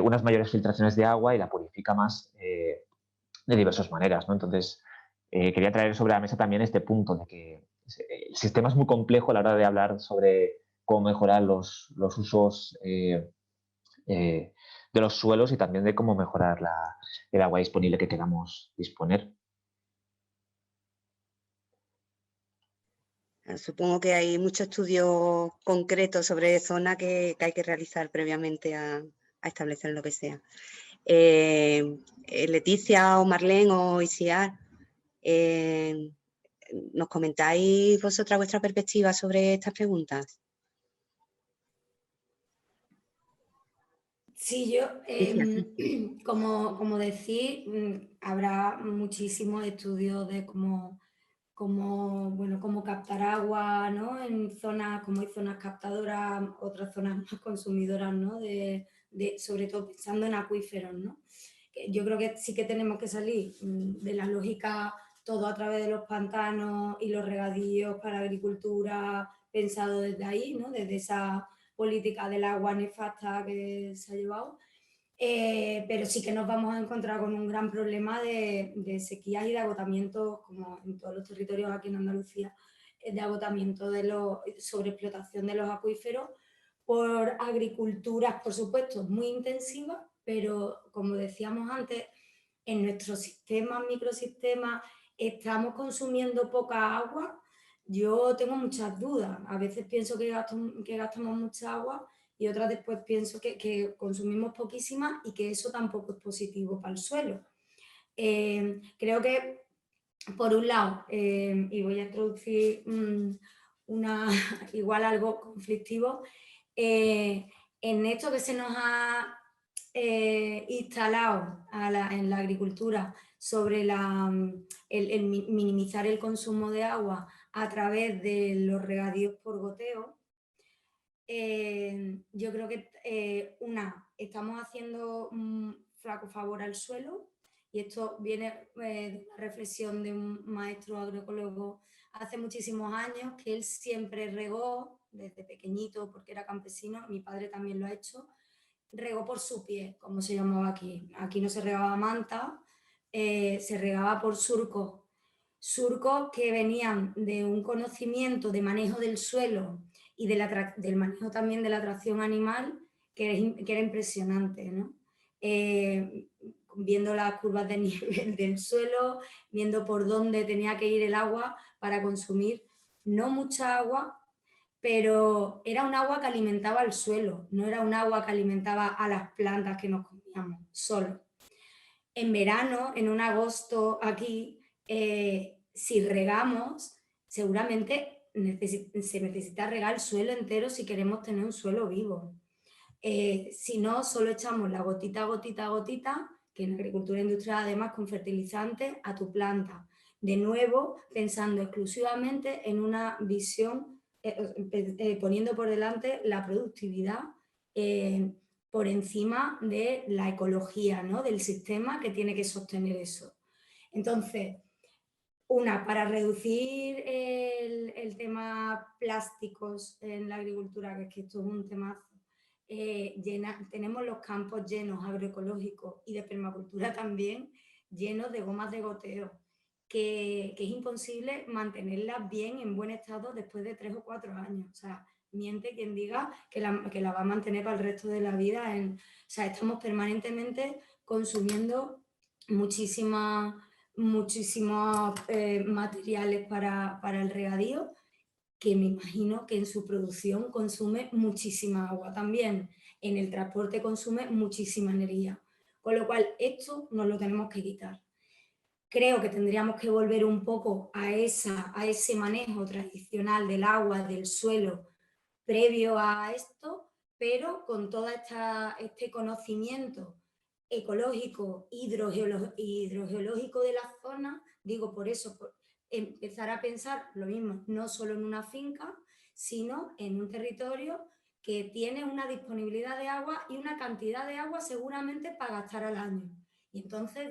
unas mayores filtraciones de agua y la purifica más de diversas maneras, ¿no? Entonces, quería traer sobre la mesa también este punto de que el sistema es muy complejo a la hora de hablar sobre cómo mejorar los usos de los suelos y también de cómo mejorar el agua disponible que queramos disponer. Supongo que hay muchos estudios concretos sobre zona que hay que realizar previamente a establecer lo que sea. Leticia o Marlene o Isiar, ¿nos comentáis vosotras vuestra perspectiva sobre estas preguntas? Sí, yo, como decís, habrá muchísimos estudios de cómo captar agua, ¿no? En zonas, como hay zonas captadoras, otras zonas más consumidoras, ¿no? Sobre todo pensando en acuíferos, ¿no? Yo creo que sí que tenemos que salir de la lógica todo a través de los pantanos y los regadíos para agricultura, pensado desde ahí, ¿no? Desde esa política del agua nefasta que se ha llevado. Pero sí que nos vamos a encontrar con un gran problema de sequías y de agotamiento, como en todos los territorios aquí en Andalucía, de agotamiento de sobreexplotación de los acuíferos por agriculturas, por supuesto, muy intensivas, pero como decíamos antes, en nuestros sistemas, microsistemas, estamos consumiendo poca agua. Yo tengo muchas dudas. A veces pienso que gastamos mucha agua y otras después pienso que consumimos poquísima y que eso tampoco es positivo para el suelo. Creo que, por un lado, y voy a introducir igual algo conflictivo, en esto que se nos ha instalado en la agricultura sobre el minimizar el consumo de agua a través de los regadíos por goteo, yo creo que estamos haciendo un flaco favor al suelo, y esto viene de una reflexión de un maestro agroecólogo hace muchísimos años, que él siempre regó desde pequeñito porque era campesino, mi padre también lo ha hecho, regó por su pie, como se llamaba aquí. Aquí no se regaba a manta, se regaba por surcos. Surcos que venían de un conocimiento de manejo del suelo y del manejo también de la tracción animal que era impresionante, ¿no? Viendo las curvas de nivel del suelo, viendo por dónde tenía que ir el agua para consumir no mucha agua, pero era un agua que alimentaba al suelo, no era un agua que alimentaba a las plantas que nos comíamos solo. En verano, en un agosto aquí, si regamos, seguramente se necesita regar el suelo entero si queremos tener un suelo vivo. Si no, solo echamos la gotita, gotita, gotita, que en agricultura industrial además con fertilizantes, a tu planta. De nuevo, pensando exclusivamente en una visión, poniendo por delante la productividad por encima de la ecología, ¿no? Del sistema que tiene que sostener eso. Entonces, para reducir el tema plásticos en la agricultura, que es que esto es un temazo, tenemos los campos llenos agroecológicos y de permacultura también, llenos de gomas de goteo, que es imposible mantenerlas bien en buen estado después de 3 o 4 años. O sea, miente quien diga que la va a mantener para el resto de la vida. O sea, estamos permanentemente consumiendo muchísimos materiales para el regadío, que me imagino que en su producción consume muchísima agua también, en el transporte consume muchísima energía, con lo cual esto nos lo tenemos que quitar. Creo que tendríamos que volver un poco a ese manejo tradicional del agua, del suelo, previo a esto, pero con todo este conocimiento ecológico, hidrogeológico de la zona, digo por eso, empezar a pensar lo mismo, no solo en una finca, sino en un territorio que tiene una disponibilidad de agua y una cantidad de agua seguramente para gastar al año. Y entonces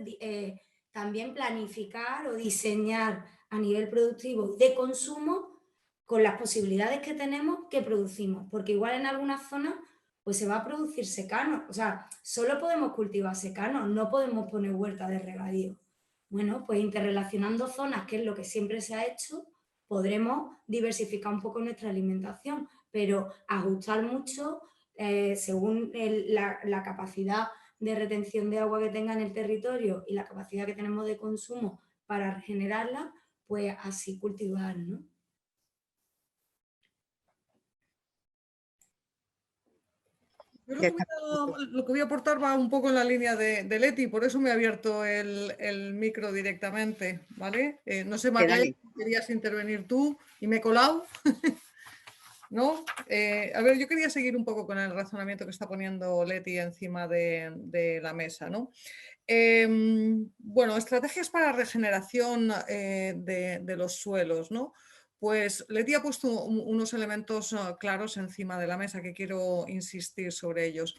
también planificar o diseñar a nivel productivo de consumo con las posibilidades que tenemos que producimos, porque igual en algunas zonas pues se va a producir secano, o sea, solo podemos cultivar secano, no podemos poner huerta de regadío. Bueno, pues interrelacionando zonas, que es lo que siempre se ha hecho, podremos diversificar un poco nuestra alimentación, pero ajustar mucho según la capacidad de retención de agua que tenga en el territorio y la capacidad que tenemos de consumo para regenerarla, pues así cultivar, ¿no? Yo lo que voy a aportar va un poco en la línea de Leti, por eso me he abierto el micro directamente, ¿vale? No sé, Marlene, querías intervenir tú y me he colado. ¿No? A ver, yo quería seguir un poco con el razonamiento que está poniendo Leti encima de la mesa, ¿no? Bueno, estrategias para regeneración de los suelos, ¿no? Pues Leti ha puesto unos elementos claros encima de la mesa que quiero insistir sobre ellos.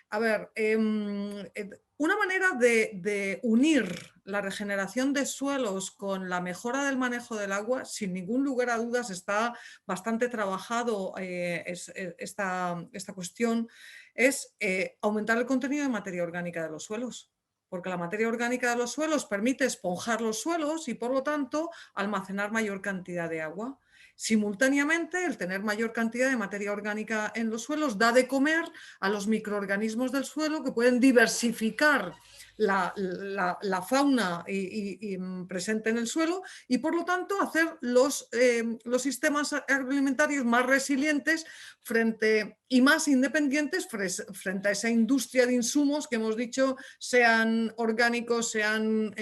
A ver, una manera de unir la regeneración de suelos con la mejora del manejo del agua, sin ningún lugar a dudas está bastante trabajado esta cuestión, es aumentar el contenido de materia orgánica de los suelos. Porque la materia orgánica de los suelos permite esponjar los suelos y por lo tanto almacenar mayor cantidad de agua. Simultáneamente, el tener mayor cantidad de materia orgánica en los suelos da de comer a los microorganismos del suelo que pueden diversificar la fauna presente en el suelo y por lo tanto hacer los sistemas agroalimentarios más resilientes y más independientes frente a esa industria de insumos que hemos dicho, sean orgánicos, sean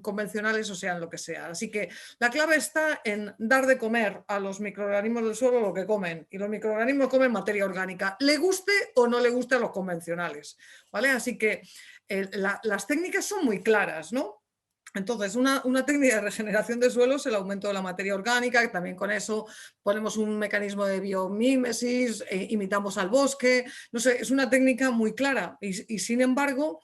convencionales o sean lo que sea. Así que la clave está en dar de comer a los microorganismos del suelo lo que comen, y los microorganismos comen materia orgánica, le guste o no le guste a los convencionales, ¿vale? Así que las técnicas son muy claras, ¿no? Entonces, una técnica de regeneración de suelos es el aumento de la materia orgánica, que también con eso ponemos un mecanismo de biomímesis, imitamos al bosque, no sé, es una técnica muy clara y sin embargo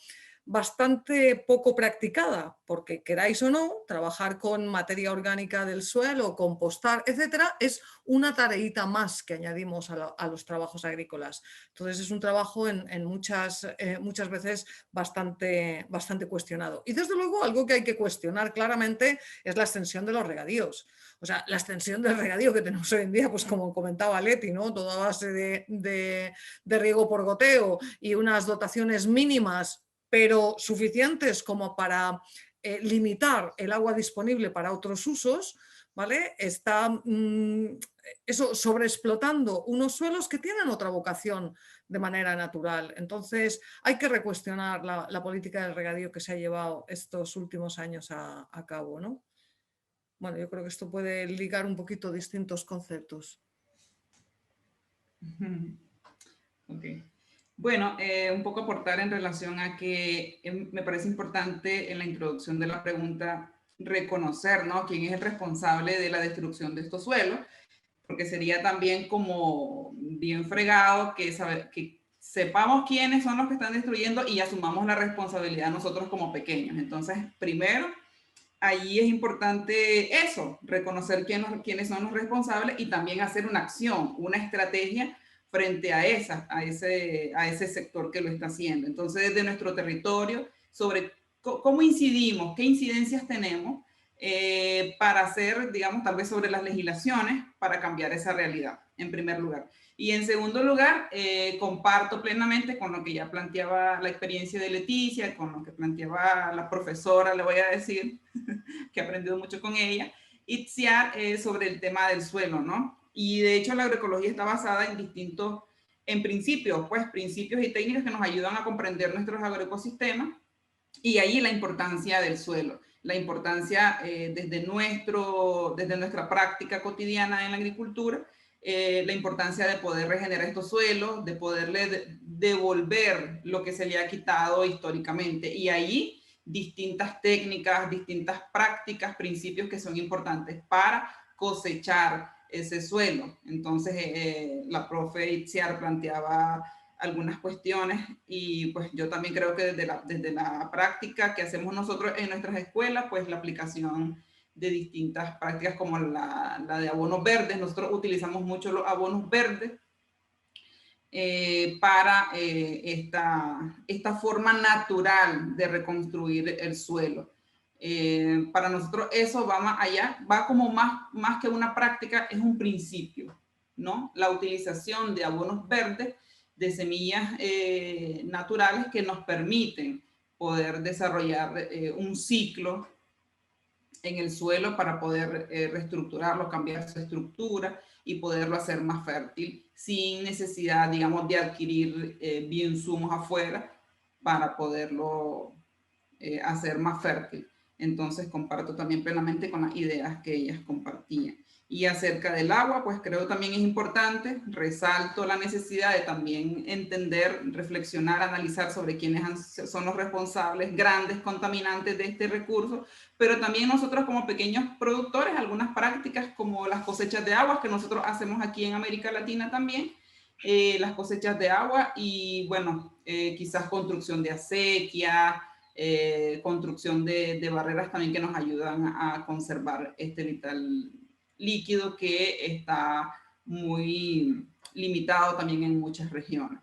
bastante poco practicada, porque queráis o no, trabajar con materia orgánica del suelo, compostar, etcétera, es una tareita más que añadimos a los trabajos agrícolas. Entonces es un trabajo muchas veces bastante cuestionado. Y desde luego algo que hay que cuestionar claramente es la extensión de los regadíos. O sea, la extensión del regadío que tenemos hoy en día, pues como comentaba Leti, ¿no? Toda base de riego por goteo y unas dotaciones mínimas pero suficientes como para limitar el agua disponible para otros usos, ¿vale? Está eso sobreexplotando unos suelos que tienen otra vocación de manera natural. Entonces hay que recuestionar la política del regadío que se ha llevado estos últimos años a cabo, ¿no? Bueno, yo creo que esto puede ligar un poquito distintos conceptos. Ok. Bueno, un poco aportar en relación a que me parece importante en la introducción de la pregunta reconocer, ¿no?, quién es el responsable de la destrucción de estos suelos, porque sería también como bien fregado que sepamos quiénes son los que están destruyendo y asumamos la responsabilidad nosotros como pequeños. Entonces, primero, allí es importante eso, reconocer quiénes son los responsables y también hacer una acción, una estrategia frente a ese sector que lo está haciendo. Entonces, desde nuestro territorio, sobre cómo incidimos, qué incidencias tenemos para hacer, digamos, tal vez sobre las legislaciones para cambiar esa realidad, en primer lugar. Y en segundo lugar, comparto plenamente con lo que ya planteaba la experiencia de Leticia, con lo que planteaba la profesora, le voy a decir, que he aprendido mucho con ella, Itziar, sobre el tema del suelo, ¿no? Y de hecho la agroecología está basada en principios, pues principios y técnicas que nos ayudan a comprender nuestros agroecosistemas y ahí la importancia del suelo, la importancia desde nuestra práctica cotidiana en la agricultura, la importancia de poder regenerar estos suelos, de poderle devolver lo que se le ha quitado históricamente y ahí distintas técnicas, distintas prácticas, principios que son importantes para cosechar ese suelo. Entonces, la profe Itziar planteaba algunas cuestiones y pues yo también creo que desde la práctica que hacemos nosotros en nuestras escuelas, pues la aplicación de distintas prácticas como la de abonos verdes, nosotros utilizamos mucho los abonos verdes para esta forma natural de reconstruir el suelo. Para nosotros eso va más allá, va como más que una práctica, es un principio, ¿no? La utilización de abonos verdes, de semillas naturales que nos permiten poder desarrollar un ciclo en el suelo para poder reestructurarlo, cambiar su estructura y poderlo hacer más fértil sin necesidad, digamos, de adquirir bioinsumos afuera para poderlo hacer más fértil. Entonces comparto también plenamente con las ideas que ellas compartían. Y acerca del agua, pues creo también es importante, resalto la necesidad de también entender, reflexionar, analizar sobre quiénes son los responsables, grandes contaminantes de este recurso, pero también nosotros como pequeños productores, algunas prácticas como las cosechas de agua que nosotros hacemos aquí en América Latina también, las cosechas de agua y bueno, quizás construcción de acequias, construcción de barreras también que nos ayudan a conservar este vital líquido que está muy limitado también en muchas regiones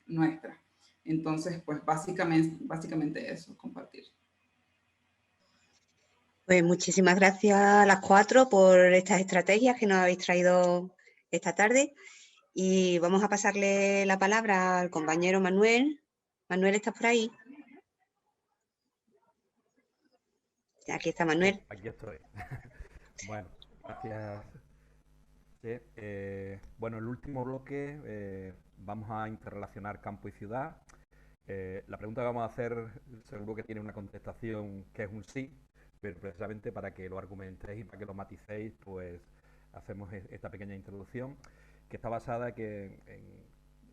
nuestras. Entonces, pues básicamente eso, compartir. Pues muchísimas gracias a las 4 por estas estrategias que nos habéis traído esta tarde. Y vamos a pasarle la palabra al compañero Manuel. Manuel, ¿estás por ahí? Aquí está Manuel. Aquí estoy. Bueno, gracias. Sí, bueno, el último bloque vamos a interrelacionar campo y ciudad. La pregunta que vamos a hacer seguro que tiene una contestación que es un sí, pero precisamente para que lo argumentéis y para que lo maticéis, pues hacemos esta pequeña introducción que está basada en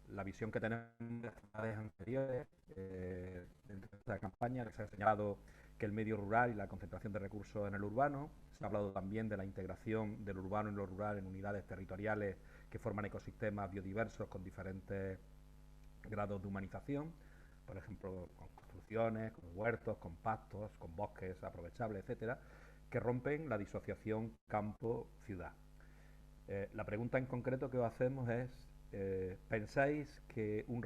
la visión que tenemos de las ciudades anteriores. Dentro de esta campaña les he señalado que el medio rural y la concentración de recursos en el urbano. Se ha hablado también de la integración del urbano y lo rural en unidades territoriales que forman ecosistemas biodiversos con diferentes grados de humanización, por ejemplo, con construcciones, con huertos, con pastos, con bosques aprovechables, etcétera, que rompen la disociación campo-ciudad. La pregunta en concreto que os hacemos es, ¿pensáis que un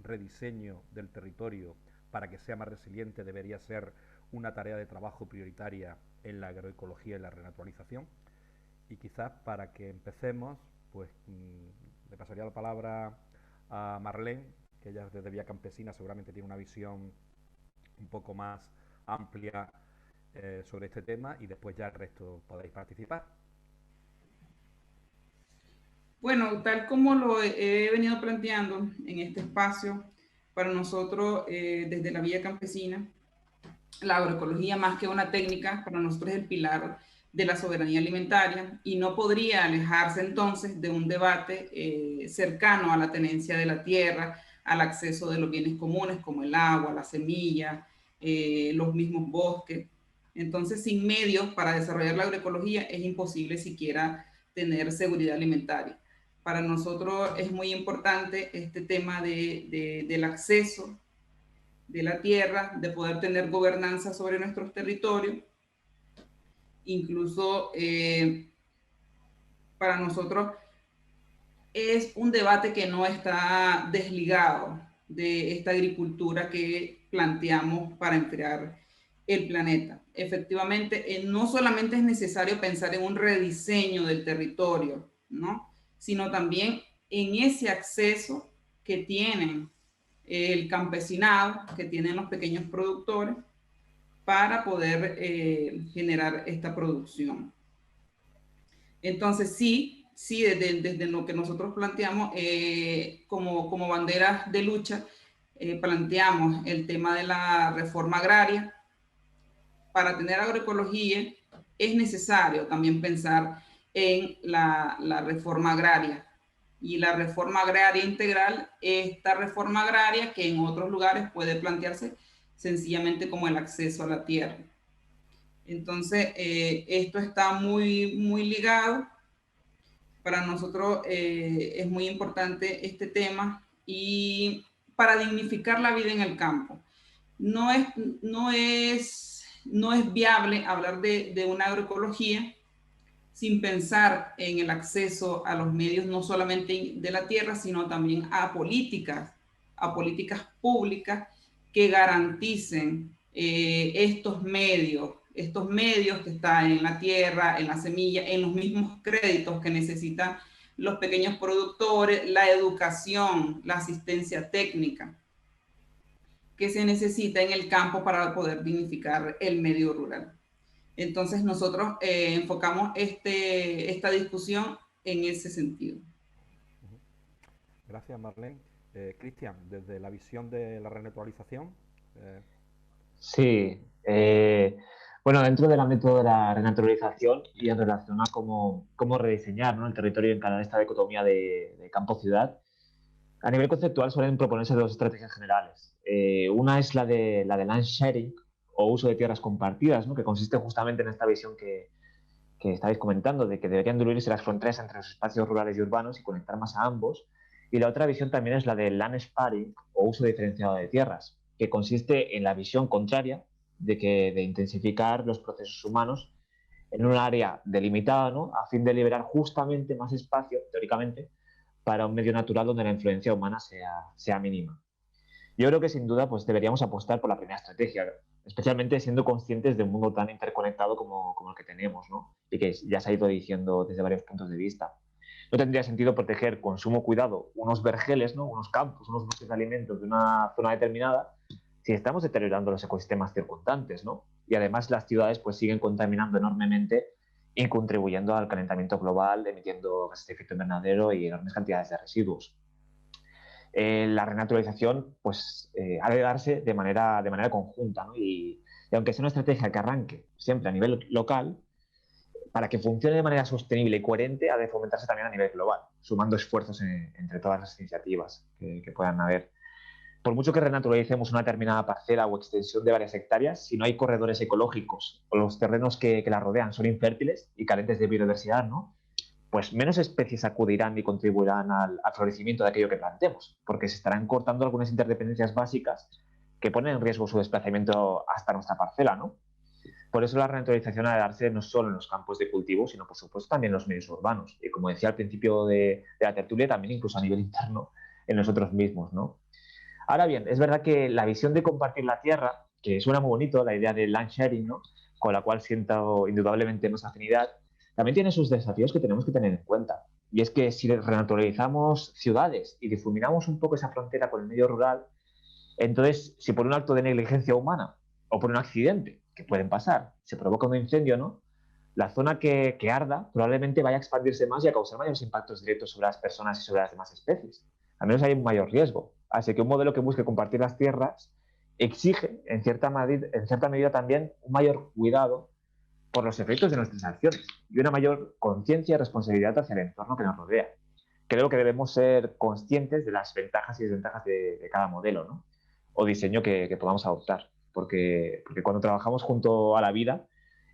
rediseño del territorio para que sea más resiliente debería ser una tarea de trabajo prioritaria en la agroecología y la renaturalización? Y quizás para que empecemos, pues le pasaría la palabra a Marlene, que ella desde Vía Campesina seguramente tiene una visión un poco más amplia sobre este tema, y después ya el resto podéis participar. Bueno, tal como lo he venido planteando en este espacio, para nosotros desde la Vía Campesina, la agroecología más que una técnica, para nosotros es el pilar de la soberanía alimentaria y no podría alejarse entonces de un debate cercano a la tenencia de la tierra, al acceso de los bienes comunes como el agua, la semilla, los mismos bosques. Entonces, sin medios para desarrollar la agroecología es imposible siquiera tener seguridad alimentaria. Para nosotros es muy importante este tema del acceso de la tierra, de poder tener gobernanza sobre nuestros territorios. Incluso para nosotros es un debate que no está desligado de esta agricultura que planteamos para enfriar el planeta. Efectivamente, no solamente es necesario pensar en un rediseño del territorio, ¿no?, sino también en ese acceso que tienen el campesinado, que tienen los pequeños productores, para poder generar esta producción. Entonces, sí, desde lo que nosotros planteamos como banderas de lucha, planteamos el tema de la reforma agraria. Para tener agroecología es necesario también pensar en la reforma agraria. Y la reforma agraria integral, esta reforma agraria que en otros lugares puede plantearse sencillamente como el acceso a la tierra. Entonces, esto está muy, muy ligado. Para nosotros es muy importante este tema y para dignificar la vida en el campo. No es viable hablar de una agroecología sin pensar en el acceso a los medios, no solamente de la tierra, sino también a políticas públicas que garanticen estos medios que están en la tierra, en la semilla, en los mismos créditos que necesitan los pequeños productores, la educación, la asistencia técnica que se necesita en el campo para poder dignificar el medio rural. Entonces nosotros enfocamos esta discusión en ese sentido. Gracias, Marlene. Cristian, desde la visión de la renaturalización. Sí, bueno, dentro del ámbito de la renaturalización y en relación a cómo rediseñar, ¿no?, el territorio y encarar esta dicotomía de campo-ciudad, a nivel conceptual suelen proponerse dos estrategias generales. Una es la de land sharing o uso de tierras compartidas, ¿no?, que consiste justamente en esta visión que estáis comentando, de que deberían diluirse las fronteras entre los espacios rurales y urbanos y conectar más a ambos. Y la otra visión también es la del land sparing o uso diferenciado de tierras, que consiste en la visión contraria de intensificar los procesos humanos en un área delimitada, ¿no?, a fin de liberar justamente más espacio, teóricamente, para un medio natural donde la influencia humana sea mínima. Yo creo que sin duda pues, deberíamos apostar por la primera estrategia, especialmente siendo conscientes de un mundo tan interconectado como el que tenemos, ¿no?, y que ya se ha ido diciendo desde varios puntos de vista. No tendría sentido proteger con sumo cuidado unos vergeles, ¿no?, unos campos, unos bosques de alimentos de una zona determinada si estamos deteriorando los ecosistemas circundantes, ¿no? Y además las ciudades pues, siguen contaminando enormemente y contribuyendo al calentamiento global, emitiendo gases de efecto invernadero y enormes cantidades de residuos. La renaturalización pues, ha de darse de manera conjunta, ¿no? Y aunque sea una estrategia que arranque siempre a nivel local, para que funcione de manera sostenible y coherente, ha de fomentarse también a nivel global, sumando esfuerzos entre todas las iniciativas que puedan haber. Por mucho que renaturalicemos una determinada parcela o extensión de varias hectáreas, si no hay corredores ecológicos o los terrenos que la rodean son infértiles y carentes de biodiversidad, ¿no?, pues menos especies acudirán y contribuirán al florecimiento de aquello que plantemos, porque se estarán cortando algunas interdependencias básicas que ponen en riesgo su desplazamiento hasta nuestra parcela, ¿no? Por eso la renaturalización ha de darse no solo en los campos de cultivo, sino por supuesto también en los medios urbanos. Y como decía al principio de la tertulia, también incluso a nivel interno en nosotros mismos, ¿no? Ahora bien, es verdad que la visión de compartir la tierra, que suena muy bonito, la idea de land sharing, ¿no?, con la cual siento indudablemente más afinidad, también tiene sus desafíos que tenemos que tener en cuenta. Y es que si renaturalizamos ciudades y difuminamos un poco esa frontera con el medio rural, entonces, si por un acto de negligencia humana o por un accidente, que pueden pasar, se provoca un incendio, ¿no?, la zona que arda probablemente vaya a expandirse más y a causar mayores impactos directos sobre las personas y sobre las demás especies. Al menos hay un mayor riesgo. Así que un modelo que busque compartir las tierras exige, en cierta medida también, un mayor cuidado por los efectos de nuestras acciones y una mayor conciencia y responsabilidad hacia el entorno que nos rodea. Creo que debemos ser conscientes de las ventajas y desventajas de cada modelo, ¿no?, o diseño que podamos adoptar, porque cuando trabajamos junto a la vida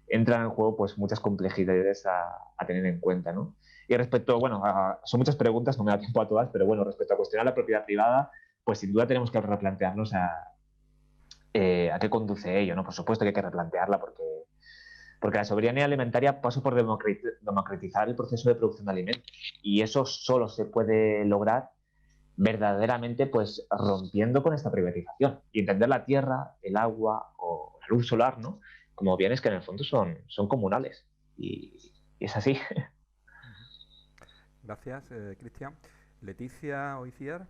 entran en juego pues, muchas complejidades a tener en cuenta, ¿no? Y respecto, bueno, son muchas preguntas, no me da tiempo a todas, pero bueno, respecto a cuestionar la propiedad privada, pues sin duda tenemos que replantearnos a qué conduce ello, ¿no? Por supuesto que hay que replantearla porque la soberanía alimentaria pasa por democratizar el proceso de producción de alimentos y eso solo se puede lograr verdaderamente pues rompiendo con esta privatización y entender la tierra, el agua o la luz solar, ¿no?, como bienes que en el fondo son comunales y es así. Gracias, Cristian. Leticia Oiciar.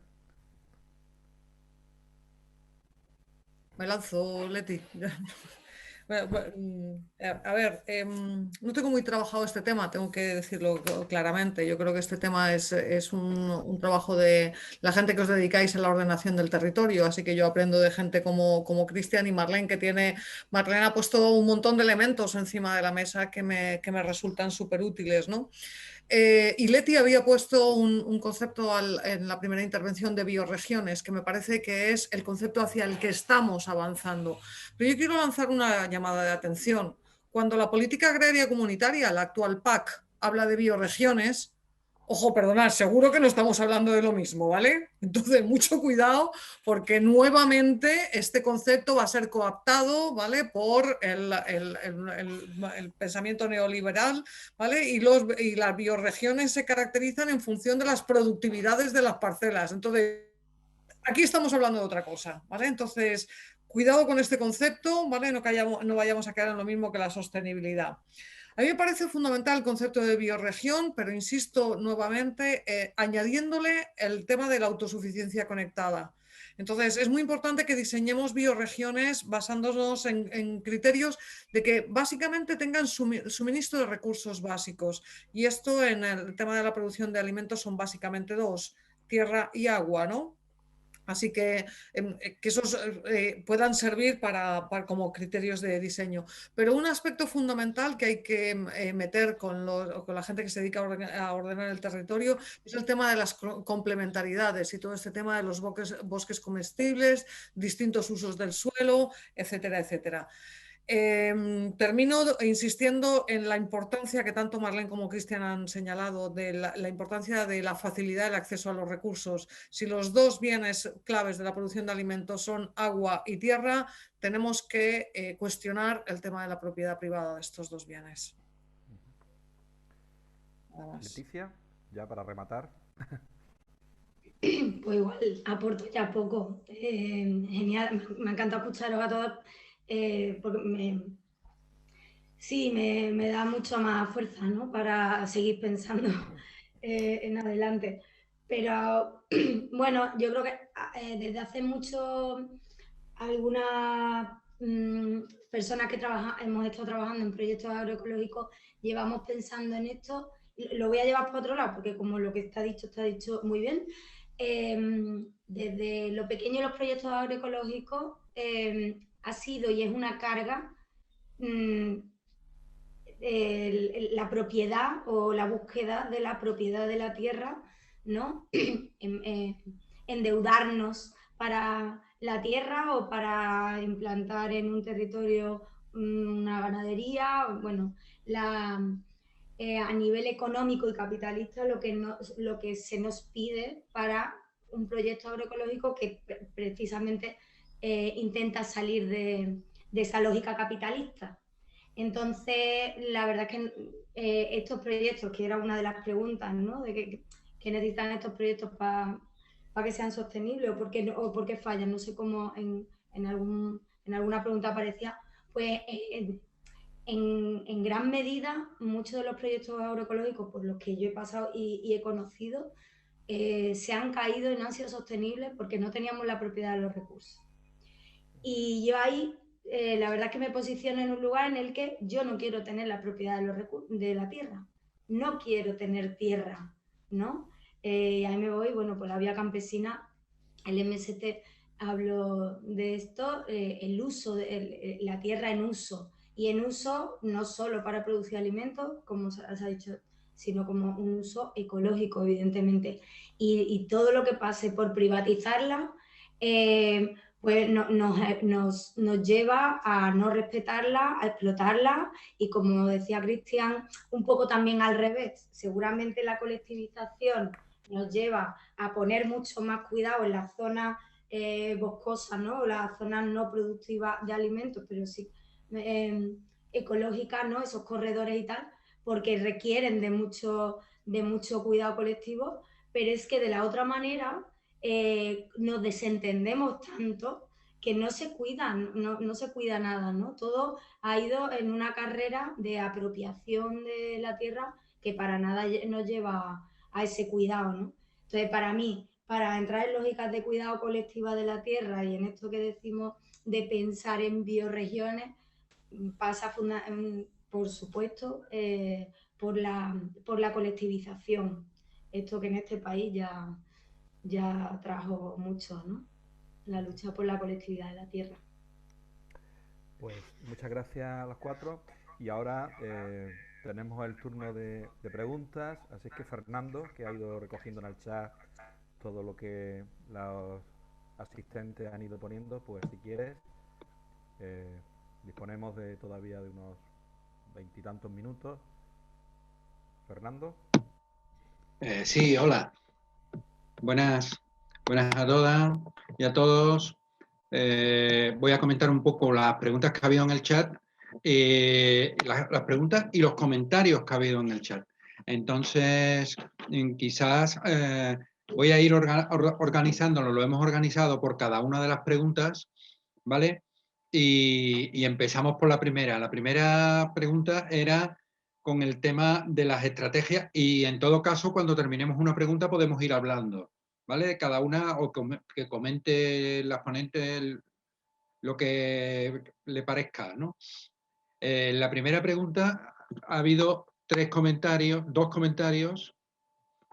Me lanzo, Leti. A ver, no tengo muy trabajado este tema, tengo que decirlo claramente. Yo creo que este tema es un trabajo de la gente que os dedicáis a la ordenación del territorio, así que yo aprendo de gente como Cristian y Marlene, Marlene ha puesto un montón de elementos encima de la mesa que me resultan súper útiles, ¿no? Y Leti había puesto un concepto en la primera intervención de bioregiones, que me parece que es el concepto hacia el que estamos avanzando. Pero yo quiero lanzar una llamada de atención. Cuando la política agraria comunitaria, la actual PAC, habla de bioregiones, ojo, perdonad, seguro que no estamos hablando de lo mismo, ¿vale? Entonces, mucho cuidado porque nuevamente este concepto va a ser coaptado, ¿vale?, por el pensamiento neoliberal, ¿vale? Y las bioregiones se caracterizan en función de las productividades de las parcelas. Entonces, aquí estamos hablando de otra cosa, ¿vale? Entonces, cuidado con este concepto, ¿vale? No vayamos a caer en lo mismo que la sostenibilidad. A mí me parece fundamental el concepto de bioregión, pero insisto nuevamente, añadiéndole el tema de la autosuficiencia conectada. Entonces, es muy importante que diseñemos bioregiones basándonos en criterios de que básicamente tengan suministro de recursos básicos. Y esto en el tema de la producción de alimentos son básicamente dos, tierra y agua, ¿no? Así que esos puedan servir como criterios de diseño. Pero un aspecto fundamental que hay que meter con la gente que se dedica a ordenar el territorio es el tema de las complementariedades y todo este tema de los bosques comestibles, distintos usos del suelo, etcétera, etcétera. Termino insistiendo en la importancia que tanto Marlene como Cristian han señalado de la importancia de la facilidad del acceso a los recursos. Si los dos bienes claves de la producción de alimentos son agua y tierra, tenemos que cuestionar el tema de la propiedad privada de estos dos bienes. Leticia, ya para rematar. Pues igual, aporto ya poco. Genial, me ha encantado escucharos a todos. Porque me da mucha más fuerza, ¿no? Para seguir pensando en adelante. Pero bueno, yo creo que desde hace mucho algunas personas que hemos estado trabajando en proyectos agroecológicos llevamos pensando en esto. Lo voy a llevar para otro lado porque como lo que está dicho muy bien. Desde lo pequeño de los proyectos agroecológicos ha sido y es una carga la propiedad o la búsqueda de la propiedad de la tierra, ¿no? Endeudarnos para la tierra o para implantar en un territorio una ganadería, bueno, a nivel económico y capitalista lo que se nos pide para un proyecto agroecológico que precisamente intenta salir de esa lógica capitalista. Entonces, la verdad es que estos proyectos, que era una de las preguntas, ¿no? De que necesitan estos proyectos para que sean sostenibles o por qué fallan, no sé cómo en alguna pregunta aparecía, pues en gran medida muchos de los proyectos agroecológicos por los que yo he pasado y he conocido se han caído y no han sido sostenibles porque no teníamos la propiedad de los recursos. Y yo ahí, la verdad es que me posiciono en un lugar en el que yo no quiero tener la propiedad de la tierra. No quiero tener tierra, ¿no? Y ahí me voy, bueno, pues la vía campesina, el MST habló de esto, el uso, la tierra en uso. Y en uso no solo para producir alimentos, como se ha dicho, sino como un uso ecológico, evidentemente. Y todo lo que pase por privatizarla, pues nos lleva a no respetarla, a explotarla y, como decía Cristian, un poco también al revés. Seguramente la colectivización nos lleva a poner mucho más cuidado en las zonas boscosas, ¿no? O las zonas no productivas de alimentos, pero sí ecológicas, ¿no? Esos corredores y tal, porque requieren de mucho cuidado colectivo, pero es que de la otra manera nos desentendemos tanto que no se cuida nada, ¿no? Todo ha ido en una carrera de apropiación de la tierra que para nada nos lleva a ese cuidado, ¿no? Entonces, para mí, para entrar en lógicas de cuidado colectiva de la tierra y en esto que decimos de pensar en bioregiones, pasa por supuesto por la colectivización. Esto que en este país ya trajo mucho, ¿no? La lucha por la colectividad de la tierra. Pues muchas gracias a los cuatro y ahora tenemos el turno de preguntas, así que Fernando, que ha ido recogiendo en el chat todo lo que los asistentes han ido poniendo, pues si quieres, disponemos todavía de unos 20 y tantos minutos. Fernando. Sí, hola. Buenas a todas y a todos. Voy a comentar un poco las preguntas que ha habido en el chat, las preguntas y los comentarios que ha habido en el chat. Entonces, quizás voy a ir organizándolo, lo hemos organizado por cada una de las preguntas, ¿vale? Y empezamos por la primera. La primera pregunta era con el tema de las estrategias y en todo caso cuando terminemos una pregunta podemos ir hablando, ¿vale? Cada una, o que comente las ponentes lo que le parezca, ¿no? La primera pregunta ha habido dos comentarios,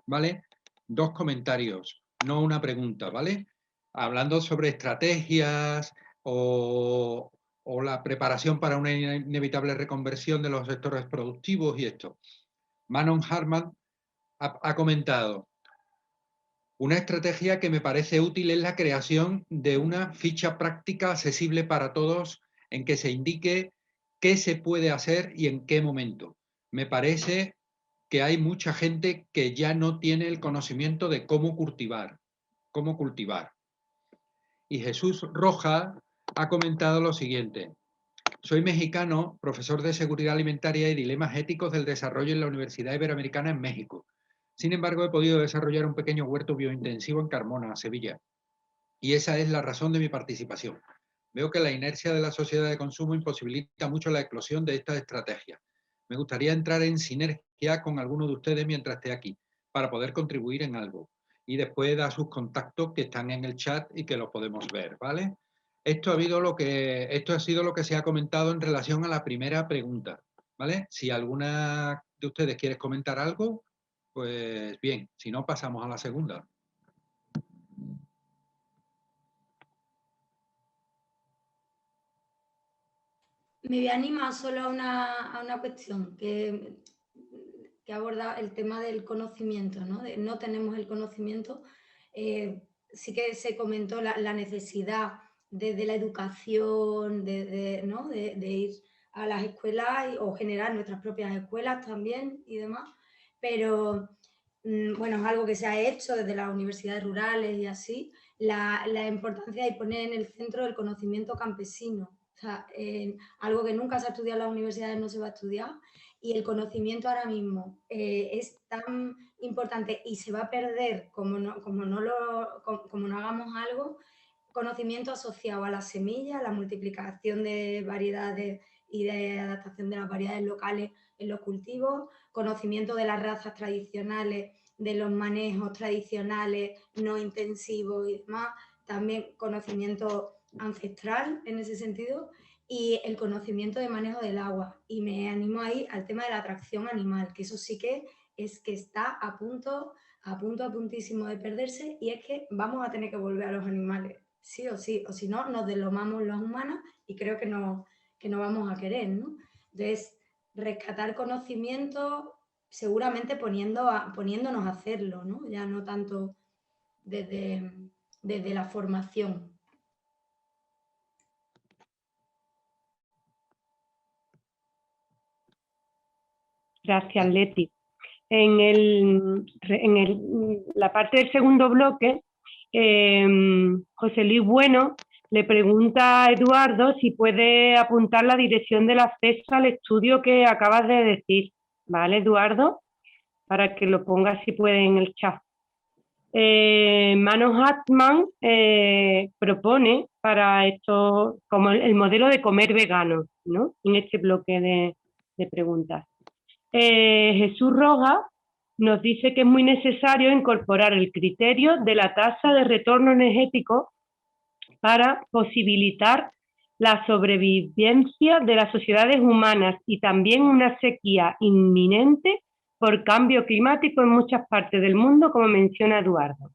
¿vale? Dos comentarios, no una pregunta, ¿vale? Hablando sobre estrategias o la preparación para una inevitable reconversión de los sectores productivos y esto. Manon Hartman ha comentado: una estrategia que me parece útil es la creación de una ficha práctica accesible para todos en que se indique qué se puede hacer y en qué momento. Me parece que hay mucha gente que ya no tiene el conocimiento de cómo cultivar. Y Jesús Rojas ha comentado lo siguiente: soy mexicano, profesor de seguridad alimentaria y dilemas éticos del desarrollo en la Universidad Iberoamericana en México. Sin embargo, he podido desarrollar un pequeño huerto biointensivo en Carmona, Sevilla. Y esa es la razón de mi participación. Veo que la inercia de la sociedad de consumo imposibilita mucho la eclosión de estas estrategias. Me gustaría entrar en sinergia con alguno de ustedes mientras esté aquí, para poder contribuir en algo. Y después da sus contactos que están en el chat y que los podemos ver, ¿vale? Esto ha sido lo que se ha comentado en relación a la primera pregunta, ¿vale? Si alguna de ustedes quiere comentar algo, pues bien, si no, pasamos a la segunda. Me voy a animar solo a una cuestión que aborda el tema del conocimiento, ¿no? No tenemos el conocimiento. Sí que se comentó la necesidad de la educación, ¿no? de ir a las escuelas o generar nuestras propias escuelas también y demás, pero bueno, es algo que se ha hecho desde las universidades rurales y así, la importancia de poner en el centro el conocimiento campesino. O sea, algo que nunca se ha estudiado en las universidades no se va a estudiar, y el conocimiento ahora mismo es tan importante y se va a perder como no hagamos algo. Conocimiento asociado a las semillas, la multiplicación de variedades y de adaptación de las variedades locales en los cultivos, conocimiento de las razas tradicionales, de los manejos tradicionales no intensivos y demás, también conocimiento ancestral en ese sentido, y el conocimiento de manejo del agua. Y me animo ahí al tema de la atracción animal, que eso sí que es que está a puntísimo de perderse, y es que vamos a tener que volver a los animales, sí, o si no, nos deslomamos los humanos y creo que no vamos a querer, ¿no? Entonces, rescatar conocimiento seguramente poniéndonos a hacerlo, ¿no? Ya no tanto desde la formación. Gracias, Leti. En la parte del segundo bloque, José Luis Bueno le pregunta a Eduardo si puede apuntar la dirección del acceso al estudio que acabas de decir. ¿Vale, Eduardo? Para que lo pongas si puede en el chat. Manon Hartman propone para esto como el modelo de comer vegano, ¿no? En este bloque de preguntas. Jesús Rojas nos dice que es muy necesario incorporar el criterio de la tasa de retorno energético para posibilitar la sobrevivencia de las sociedades humanas y también una sequía inminente por cambio climático en muchas partes del mundo, como menciona Eduardo.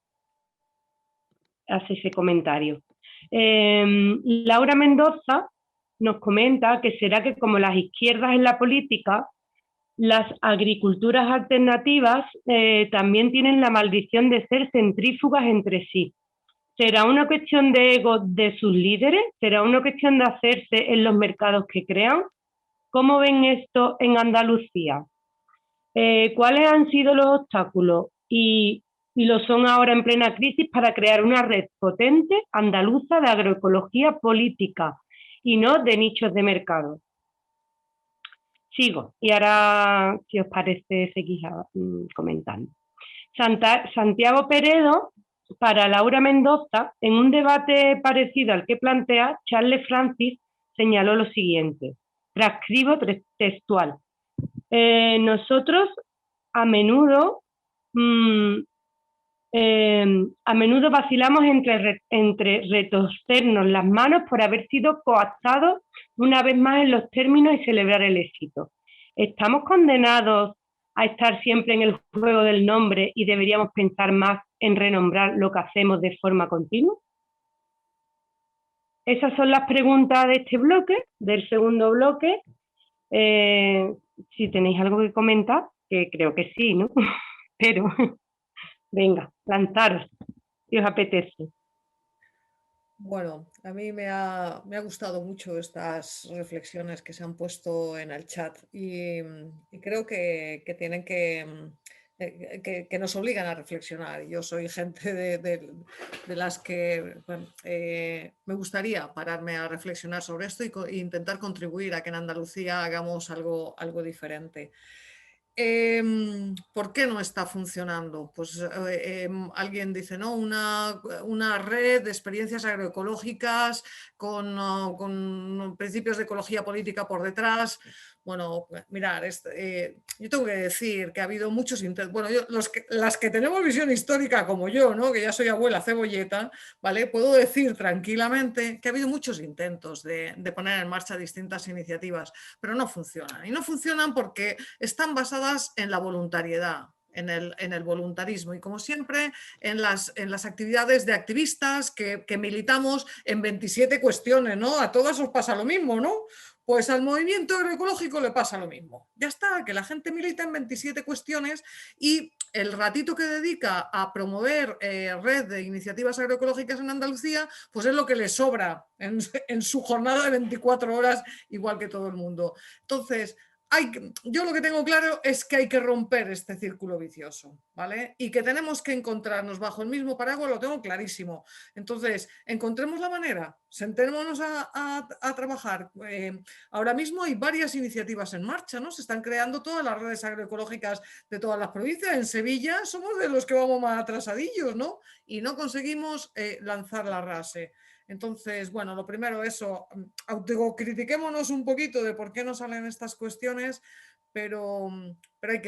Hace ese comentario. Laura Mendoza nos comenta que será que como las izquierdas en la política, las agriculturas alternativas también tienen la maldición de ser centrífugas entre sí. ¿Será una cuestión de ego de sus líderes? ¿Será una cuestión de hacerse en los mercados que crean? ¿Cómo ven esto en Andalucía? ¿Cuáles han sido los obstáculos y lo son ahora en plena crisis para crear una red potente andaluza de agroecología política y no de nichos de mercado? Sigo y ahora, si os parece, seguís comentando. Santiago Peredo, para Laura Mendoza, en un debate parecido al que plantea, Charles Francis señaló lo siguiente, transcribo textual. Nosotros a menudo A menudo vacilamos entre retorcernos las manos por haber sido coaptados una vez más en los términos y celebrar el éxito. ¿Estamos condenados a estar siempre en el juego del nombre y deberíamos pensar más en renombrar lo que hacemos de forma continua? Esas son las preguntas de este bloque, del segundo bloque. Si tenéis algo que comentar, que creo que sí, ¿no? Pero venga, lanzaros, si os apetece. Bueno, a mí me ha gustado mucho estas reflexiones que se han puesto en el chat y creo que tienen que nos obligan a reflexionar. Yo soy gente de las que bueno, me gustaría pararme a reflexionar sobre esto e intentar contribuir a que en Andalucía hagamos algo diferente. ¿Por qué no está funcionando? Pues alguien dice, ¿no? Una red de experiencias agroecológicas con principios de ecología política por detrás. Bueno, mirar, yo tengo que decir que ha habido muchos intentos, bueno, las que tenemos visión histórica como yo, ¿no? Que ya soy abuela cebolleta, ¿vale? Puedo decir tranquilamente que ha habido muchos intentos de poner en marcha distintas iniciativas, pero no funcionan. Y no funcionan porque están basadas en la voluntariedad, en el voluntarismo y, como siempre, en las actividades de activistas que militamos en 27 cuestiones, ¿no? A todas os pasa lo mismo, ¿no? Pues al movimiento agroecológico le pasa lo mismo. Ya está, que la gente milita en 27 cuestiones y el ratito que dedica a promover red de iniciativas agroecológicas en Andalucía, pues es lo que le sobra en su jornada de 24 horas, igual que todo el mundo. Entonces, yo lo que tengo claro es que hay que romper este círculo vicioso, ¿vale? Y que tenemos que encontrarnos bajo el mismo paraguas, lo tengo clarísimo. Entonces, encontremos la manera, sentémonos a trabajar. Ahora mismo hay varias iniciativas en marcha, ¿no? Se están creando todas las redes agroecológicas de todas las provincias. En Sevilla somos de los que vamos más atrasadillos, ¿no? Y no conseguimos lanzar la RASE. Entonces, bueno, lo primero eso, autocritiquémonos un poquito de por qué no salen estas cuestiones, pero hay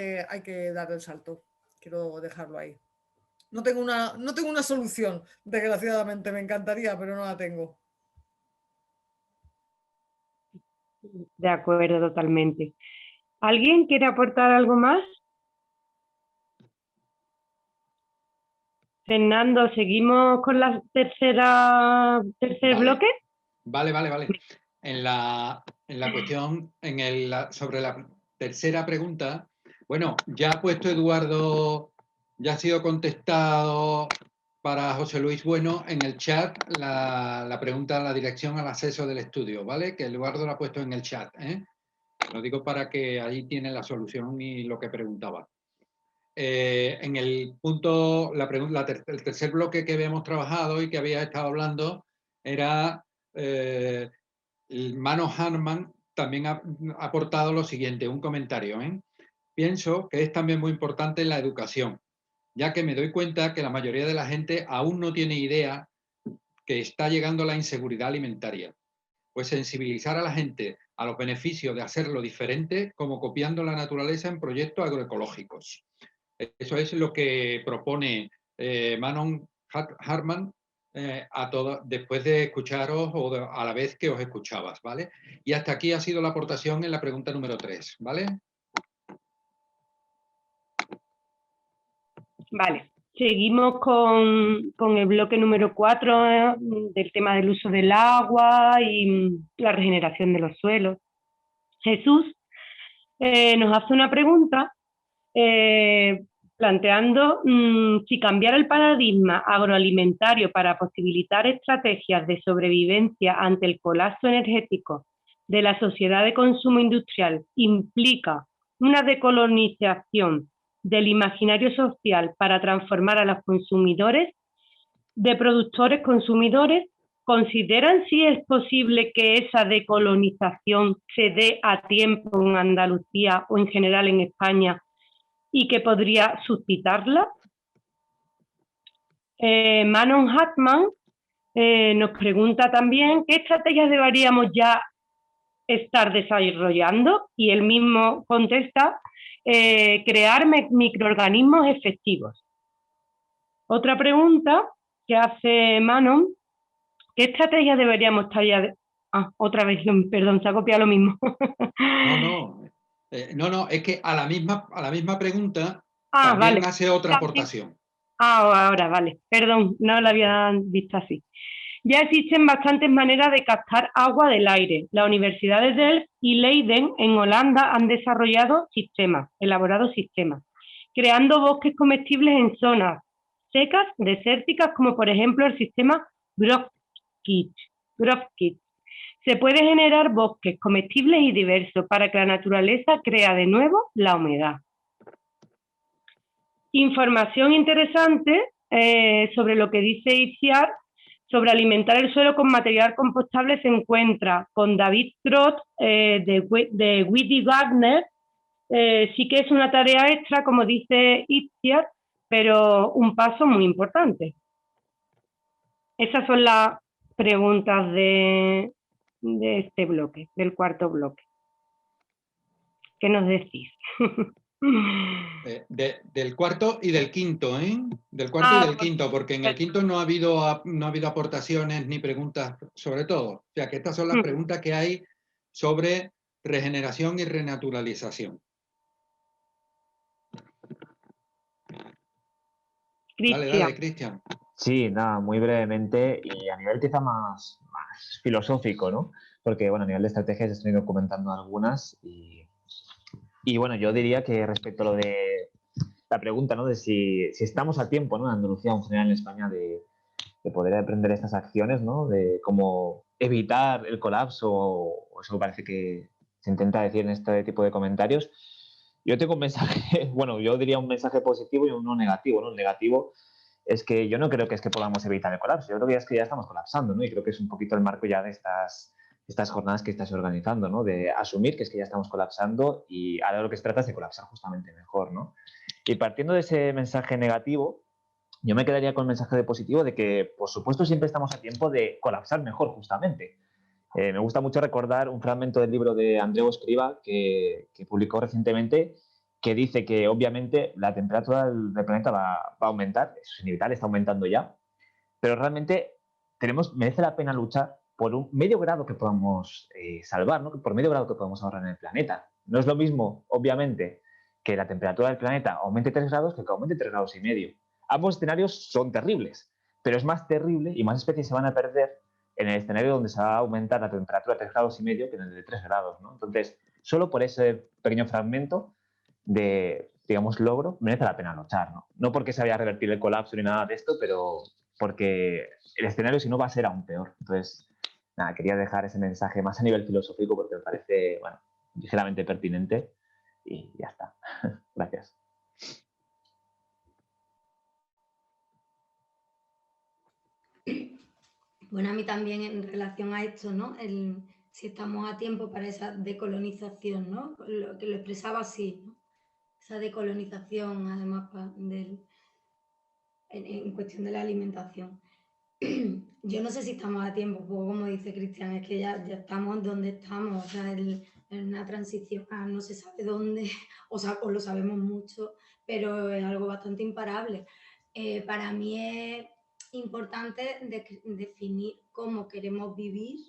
que dar el salto. Quiero dejarlo ahí. No tengo una solución, desgraciadamente, me encantaría, pero no la tengo. De acuerdo, totalmente. ¿Alguien quiere aportar algo más? Fernando, ¿seguimos con la tercer bloque? Vale. En la cuestión, sobre la tercera pregunta, bueno, ya ha puesto Eduardo, ya ha sido contestado para José Luis Bueno en el chat la pregunta a la dirección al acceso del estudio, ¿vale? Que Eduardo lo ha puesto en el chat, ¿eh? Lo digo para que ahí tiene la solución y lo que preguntaba. En el punto, el tercer bloque que habíamos trabajado y que había estado hablando era Manon Hartman también ha aportado lo siguiente, un comentario. Pienso que es también muy importante la educación, ya que me doy cuenta que la mayoría de la gente aún no tiene idea que está llegando la inseguridad alimentaria. Pues sensibilizar a la gente a los beneficios de hacerlo diferente, como copiando la naturaleza en proyectos agroecológicos. Eso es lo que propone Manon Hartman después de escucharos o a la vez que os escuchabas, ¿vale? Y hasta aquí ha sido la aportación en la pregunta número 3, ¿vale? Vale, seguimos con el bloque número 4 del tema del uso del agua y la regeneración de los suelos. Jesús nos hace una pregunta planteando si cambiar el paradigma agroalimentario para posibilitar estrategias de sobrevivencia ante el colapso energético de la sociedad de consumo industrial implica una decolonización del imaginario social para transformar a los consumidores de productores consumidores. ¿Consideran si es posible que esa decolonización se dé a tiempo en Andalucía o en general en España y que podría suscitarla? Manon Hartman nos pregunta también qué estrategias deberíamos ya estar desarrollando, y él mismo contesta crear microorganismos efectivos. Otra pregunta que hace Manon, ¿qué estrategia deberíamos estar ya? Otra vez, perdón, se ha copiado lo mismo. No, es que a la misma pregunta vale. también hace otra aportación. Ahora, vale, perdón, no la había visto así. Ya existen bastantes maneras de captar agua del aire. Las universidades de Delft y Leiden en Holanda han desarrollado elaborado sistemas, creando bosques comestibles en zonas secas, desérticas, como por ejemplo el sistema Grofkit. Se puede generar bosques comestibles y diversos para que la naturaleza crea de nuevo la humedad. Información interesante sobre lo que dice Itziar sobre alimentar el suelo con material compostable se encuentra con David Trott de Witty Gardner. Sí que es una tarea extra, como dice Itziar, pero un paso muy importante. Esas son las preguntas de este bloque, del cuarto bloque. ¿Qué nos decís? Del cuarto y del quinto, ¿eh? Del cuarto y del quinto, porque en el quinto no ha habido aportaciones ni preguntas sobre todo. O sea, que estas son las preguntas que hay sobre regeneración y renaturalización. Dale, Cristian. Sí, nada, muy brevemente y a nivel quizá más filosófico, ¿no? Porque, bueno, a nivel de estrategias estoy documentando algunas y bueno, yo diría que respecto a lo de la pregunta, ¿no? De si estamos a tiempo, ¿no? En Andalucía, en general en España, de poder aprender estas acciones, ¿no? De cómo evitar el colapso, o eso parece que se intenta decir en este tipo de comentarios. Yo tengo un mensaje, bueno, yo diría un mensaje positivo y uno negativo, ¿no? El negativo es que yo no creo que es que podamos evitar el colapso, yo creo que es que ya estamos colapsando, ¿no? Y creo que es un poquito el marco ya de estas jornadas que estás organizando, ¿no? De asumir que es que ya estamos colapsando y ahora lo que se trata es de colapsar justamente mejor, ¿no? Y partiendo de ese mensaje negativo, yo me quedaría con el mensaje de positivo de que, por supuesto, siempre estamos a tiempo de colapsar mejor, justamente. Me gusta mucho recordar un fragmento del libro de Andreu Escrivá que publicó recientemente, que dice que, obviamente, la temperatura del planeta va a aumentar, eso es inevitable, está aumentando ya, pero realmente merece la pena luchar por un medio grado que podamos salvar, ¿no? Por medio grado que podamos ahorrar en el planeta. No es lo mismo, obviamente, que la temperatura del planeta aumente 3 grados que aumente 3,5 grados. Ambos escenarios son terribles, pero es más terrible y más especies se van a perder en el escenario donde se va a aumentar la temperatura a 3,5 grados que en el de 3 grados, ¿no? Entonces, solo por ese pequeño fragmento de, digamos, logro, merece la pena luchar, ¿no? No porque se vaya a revertir el colapso ni nada de esto, pero porque el escenario, si no, va a ser aún peor. Entonces, nada, quería dejar ese mensaje más a nivel filosófico porque me parece, bueno, ligeramente pertinente y ya está. Gracias. Bueno, a mí también en relación a esto, ¿no? Si estamos a tiempo para esa decolonización, ¿no? Que lo expresaba así, ¿no? Esa decolonización, además, en cuestión de la alimentación. Yo no sé si estamos a tiempo, pues, como dice Cristian, es que ya estamos donde estamos, o sea, en una transición a no se sabe dónde, o lo sabemos mucho, pero es algo bastante imparable. Para mí es importante definir cómo queremos vivir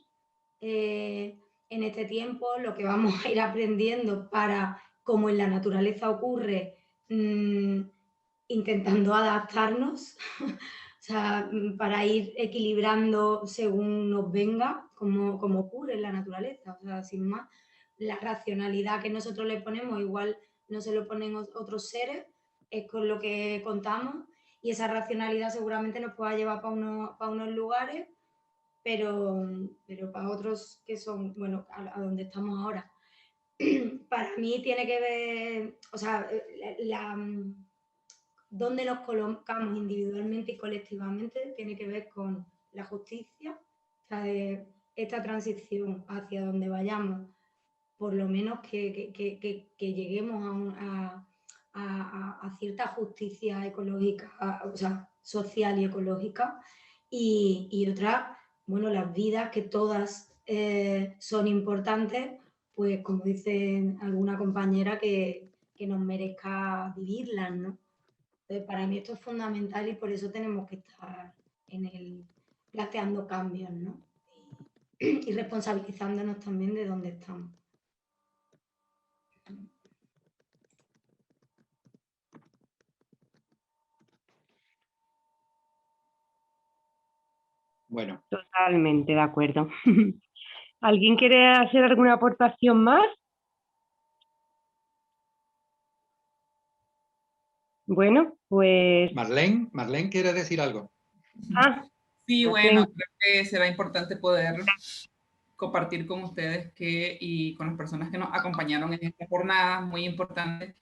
en este tiempo, lo que vamos a ir aprendiendo para, como en la naturaleza ocurre, intentando adaptarnos, o sea, para ir equilibrando según nos venga, como ocurre en la naturaleza, o sea, sin más. La racionalidad que nosotros le ponemos, igual no se lo ponen otros seres, es con lo que contamos, y esa racionalidad seguramente nos pueda llevar para unos lugares, pero para otros que son, bueno, a donde estamos ahora. Para mí tiene que ver, o sea, dónde nos colocamos individualmente y colectivamente tiene que ver con la justicia, o sea, de esta transición hacia donde vayamos, por lo menos que lleguemos a cierta justicia ecológica, o sea, social y ecológica, y otra, bueno, las vidas, que todas son importantes, pues como dice alguna compañera, que nos merezca vivirlas, ¿no? Entonces, para mí esto es fundamental y por eso tenemos que estar planteando cambios, ¿no? Y responsabilizándonos también de dónde estamos. Bueno. Totalmente de acuerdo. ¿Alguien quiere hacer alguna aportación más? Bueno, pues... Marlene quiere decir algo. Sí, bueno, creo que será importante poder compartir con ustedes y con las personas que nos acompañaron en esta jornada muy importante.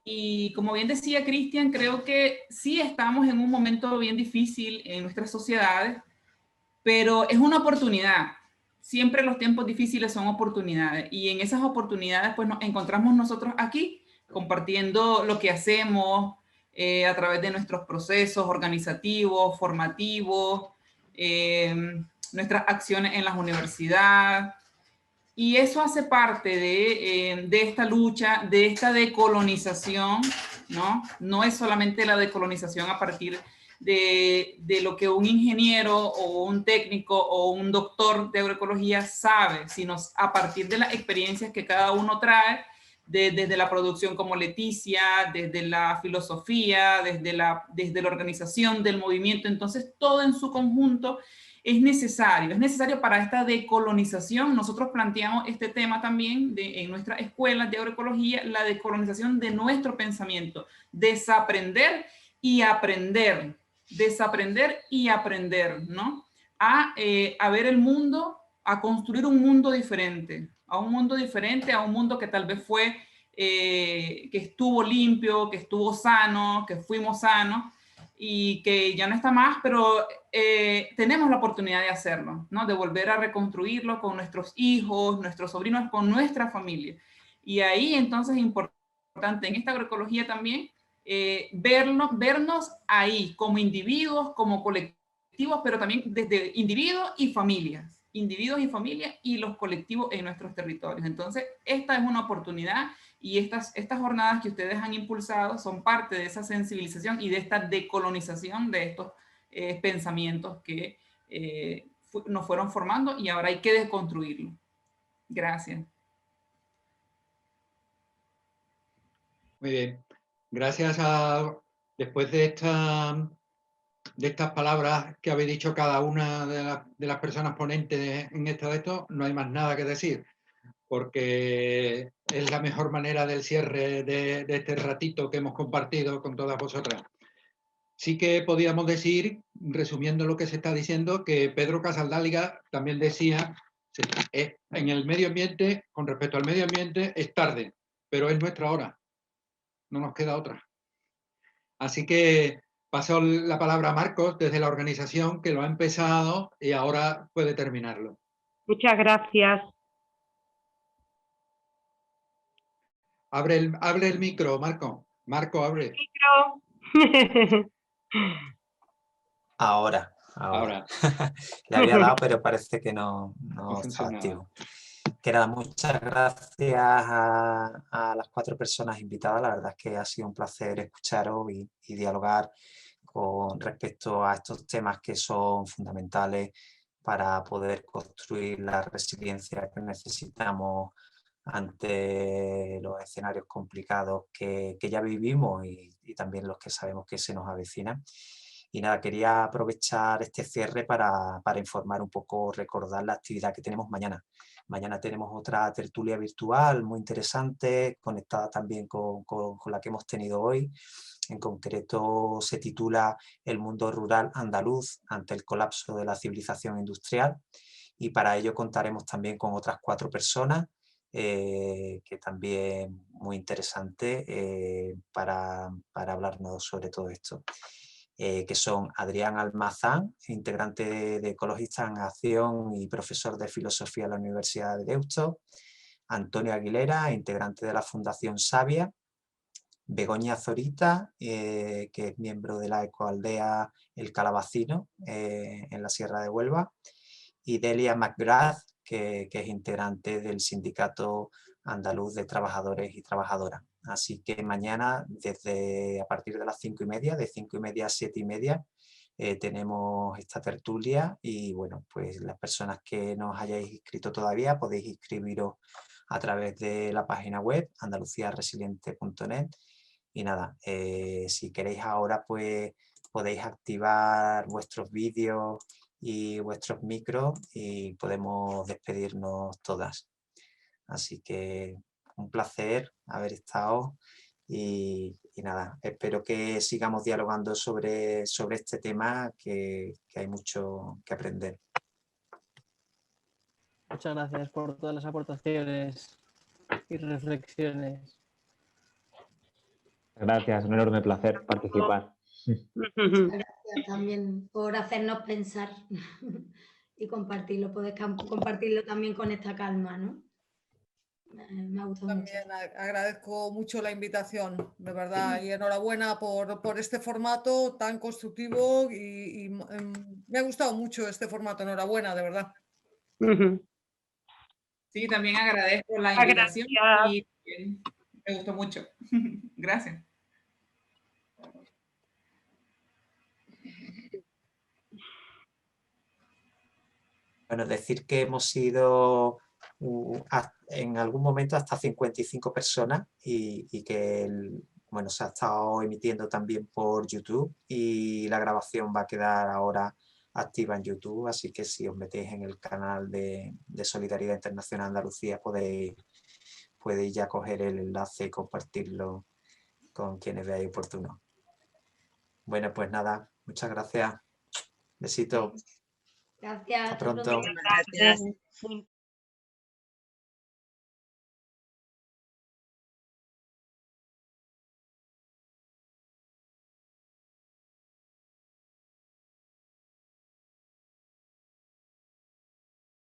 Y como bien decía Cristian, creo que sí estamos en un momento bien difícil en nuestras sociedades, pero es una oportunidad. Siempre los tiempos difíciles son oportunidades y en esas oportunidades pues nos encontramos nosotros aquí compartiendo lo que hacemos a través de nuestros procesos organizativos, formativos, nuestras acciones en las universidades. Y eso hace parte de esta lucha, de esta decolonización, ¿no? No es solamente la decolonización a partir de lo que un ingeniero o un técnico o un doctor de agroecología sabe, sino a partir de las experiencias que cada uno trae, desde la producción como Leticia, desde la filosofía, desde la organización del movimiento. Entonces, todo en su conjunto es necesario para esta decolonización. Nosotros planteamos este tema también en nuestras escuelas de agroecología, la decolonización de nuestro pensamiento, desaprender y aprender, ¿no? A ver el mundo, a construir un mundo diferente, a un mundo que tal vez fue, que estuvo limpio, que estuvo sano, que fuimos sanos, y que ya no está más, pero tenemos la oportunidad de hacerlo, ¿no? De volver a reconstruirlo con nuestros hijos, nuestros sobrinos, con nuestra familia. Y ahí entonces es importante en esta agroecología también vernos ahí como individuos, como colectivos, pero también desde individuos y familias y los colectivos en nuestros territorios. Entonces, esta es una oportunidad y estas jornadas que ustedes han impulsado son parte de esa sensibilización y de esta decolonización de estos pensamientos que nos fueron formando y ahora hay que desconstruirlo. Gracias. Muy bien. Gracias después de estas palabras que habéis dicho cada una de las personas ponentes en esto, no hay más nada que decir, porque es la mejor manera del cierre de este ratito que hemos compartido con todas vosotras. Sí que podíamos decir, resumiendo lo que se está diciendo, que Pedro Casaldáliga también decía, en el medio ambiente, con respecto al medio ambiente, es tarde, pero es nuestra hora, no nos queda otra. Así que paso la palabra a Marcos desde la organización, que lo ha empezado y ahora puede terminarlo. Muchas gracias. Abre el micro, Marco. Marco, abre. Micro. Ahora. Le había dado, pero parece que no está activo. Que nada, muchas gracias a las 4 personas invitadas. La verdad es que ha sido un placer escucharos y dialogar con respecto a estos temas que son fundamentales para poder construir la resiliencia que necesitamos ante los escenarios complicados que ya vivimos y también los que sabemos que se nos avecinan. Y nada, quería aprovechar este cierre para informar un poco, recordar la actividad que tenemos mañana. Mañana tenemos otra tertulia virtual muy interesante, conectada también con la que hemos tenido hoy. En concreto se titula El mundo rural andaluz ante el colapso de la civilización industrial. Y para ello contaremos también con otras 4 personas, que también muy interesante para hablarnos sobre todo esto. Que son Adrián Almazán, integrante de Ecologistas en Acción y profesor de Filosofía en la Universidad de Deusto, Antonio Aguilera, integrante de la Fundación Sabia, Begoña Zorita, que es miembro de la ecoaldea El Calabacino, en la Sierra de Huelva, y Delia McGrath, que es integrante del sindicato andaluz de trabajadores y trabajadoras. Así que mañana, a partir de las 5:30, de 5:30 a 7:30, tenemos esta tertulia y bueno, pues las personas que no os hayáis inscrito todavía podéis inscribiros a través de la página web andaluciaresiliente.net y nada, si queréis ahora pues podéis activar vuestros vídeos y vuestros micros y podemos despedirnos todas. Así que un placer haber estado y nada, espero que sigamos dialogando sobre este tema que hay mucho que aprender. Muchas gracias por todas las aportaciones y reflexiones. Gracias, un enorme placer participar. Gracias también por hacernos pensar y compartirlo, poder compartirlo también con esta calma, ¿no? Me ha gustado mucho. También agradezco mucho la invitación, de verdad, y enhorabuena por este formato tan constructivo y me ha gustado mucho este formato, enhorabuena, de verdad. Sí, también agradezco la invitación y me gustó mucho. Gracias. Bueno, decir que hemos sido en algún momento hasta 55 personas y que bueno, se ha estado emitiendo también por YouTube y la grabación va a quedar ahora activa en YouTube, así que si os metéis en el canal de Solidaridad Internacional Andalucía podéis ya coger el enlace y compartirlo con quienes veáis oportuno. Bueno, pues nada, muchas gracias. Besito. Gracias. Hasta pronto. Gracias.